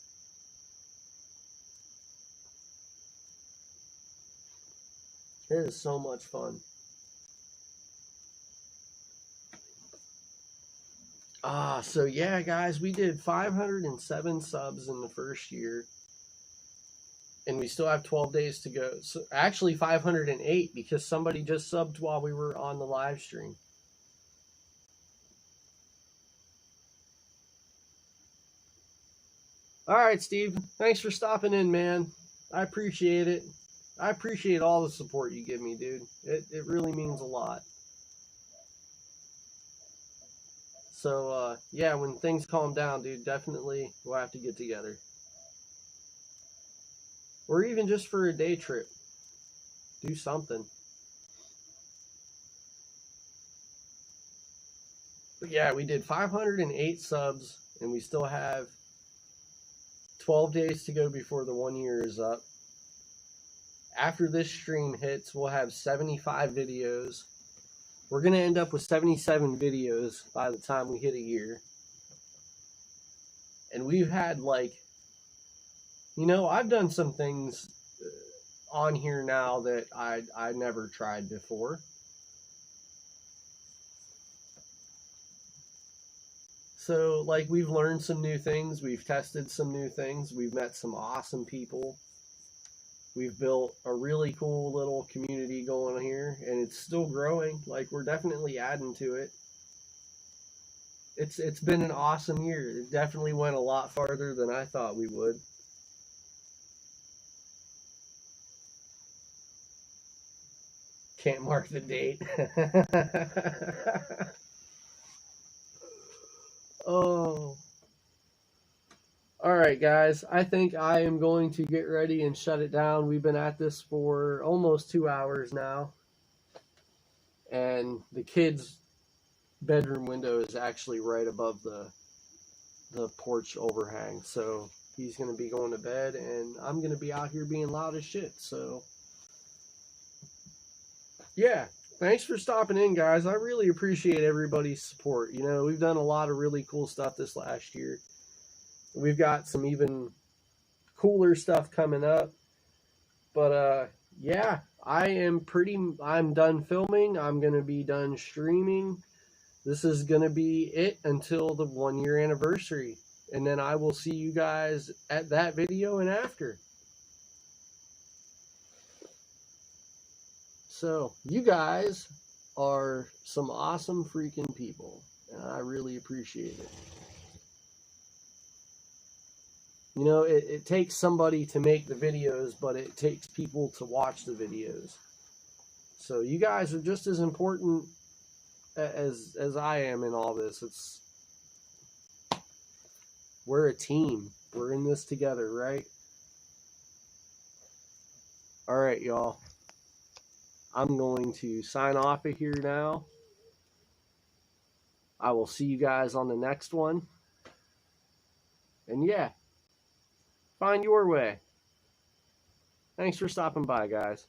It is so much fun. So yeah, guys, we did 507 subs in the first year. And we still have 12 days to go. So actually 508, because somebody just subbed while we were on the live stream. All right, Steve. Thanks for stopping in, man. I appreciate it. I appreciate all the support you give me, dude. It really means a lot. So, yeah, when things calm down, dude, definitely we'll have to get together. Or even just for a day trip. Do something. But yeah, we did 508 subs, and we still have 12 days to go before the 1 year is up. After this stream hits, we'll have 75 videos. We're going to end up with 77 videos by the time we hit a year. And we've had, like, you know, I've done some things on here now that I never tried before. So, like, we've learned some new things. We've tested some new things. We've met some awesome people. We've built a really cool little community going here, and it's still growing. Like, we're definitely adding to it. It's been an awesome year. It definitely went a lot farther than I thought we would. Can't mark the date. Oh. All right, guys. I think I am going to get ready and shut it down. We've been at this for almost 2 hours now. And the kids' bedroom window is actually right above the porch overhang. So he's going to be going to bed, and I'm going to be out here being loud as shit. So, yeah. Thanks for stopping in, guys. I really appreciate everybody's support. You know, we've done a lot of really cool stuff this last year. We've got some even cooler stuff coming up. But, yeah, I'm done filming. I'm going to be done streaming. This is going to be it until the 1 year anniversary. And then I will see you guys at that video and after. So, you guys are some awesome freaking people. And I really appreciate it. You know, it takes somebody to make the videos, but it takes people to watch the videos. So, you guys are just as important as I am in all this. We're a team. We're in this together, right? All right, y'all. I'm going to sign off of here now. I will see you guys on the next one. And yeah, find your way. Thanks for stopping by, guys.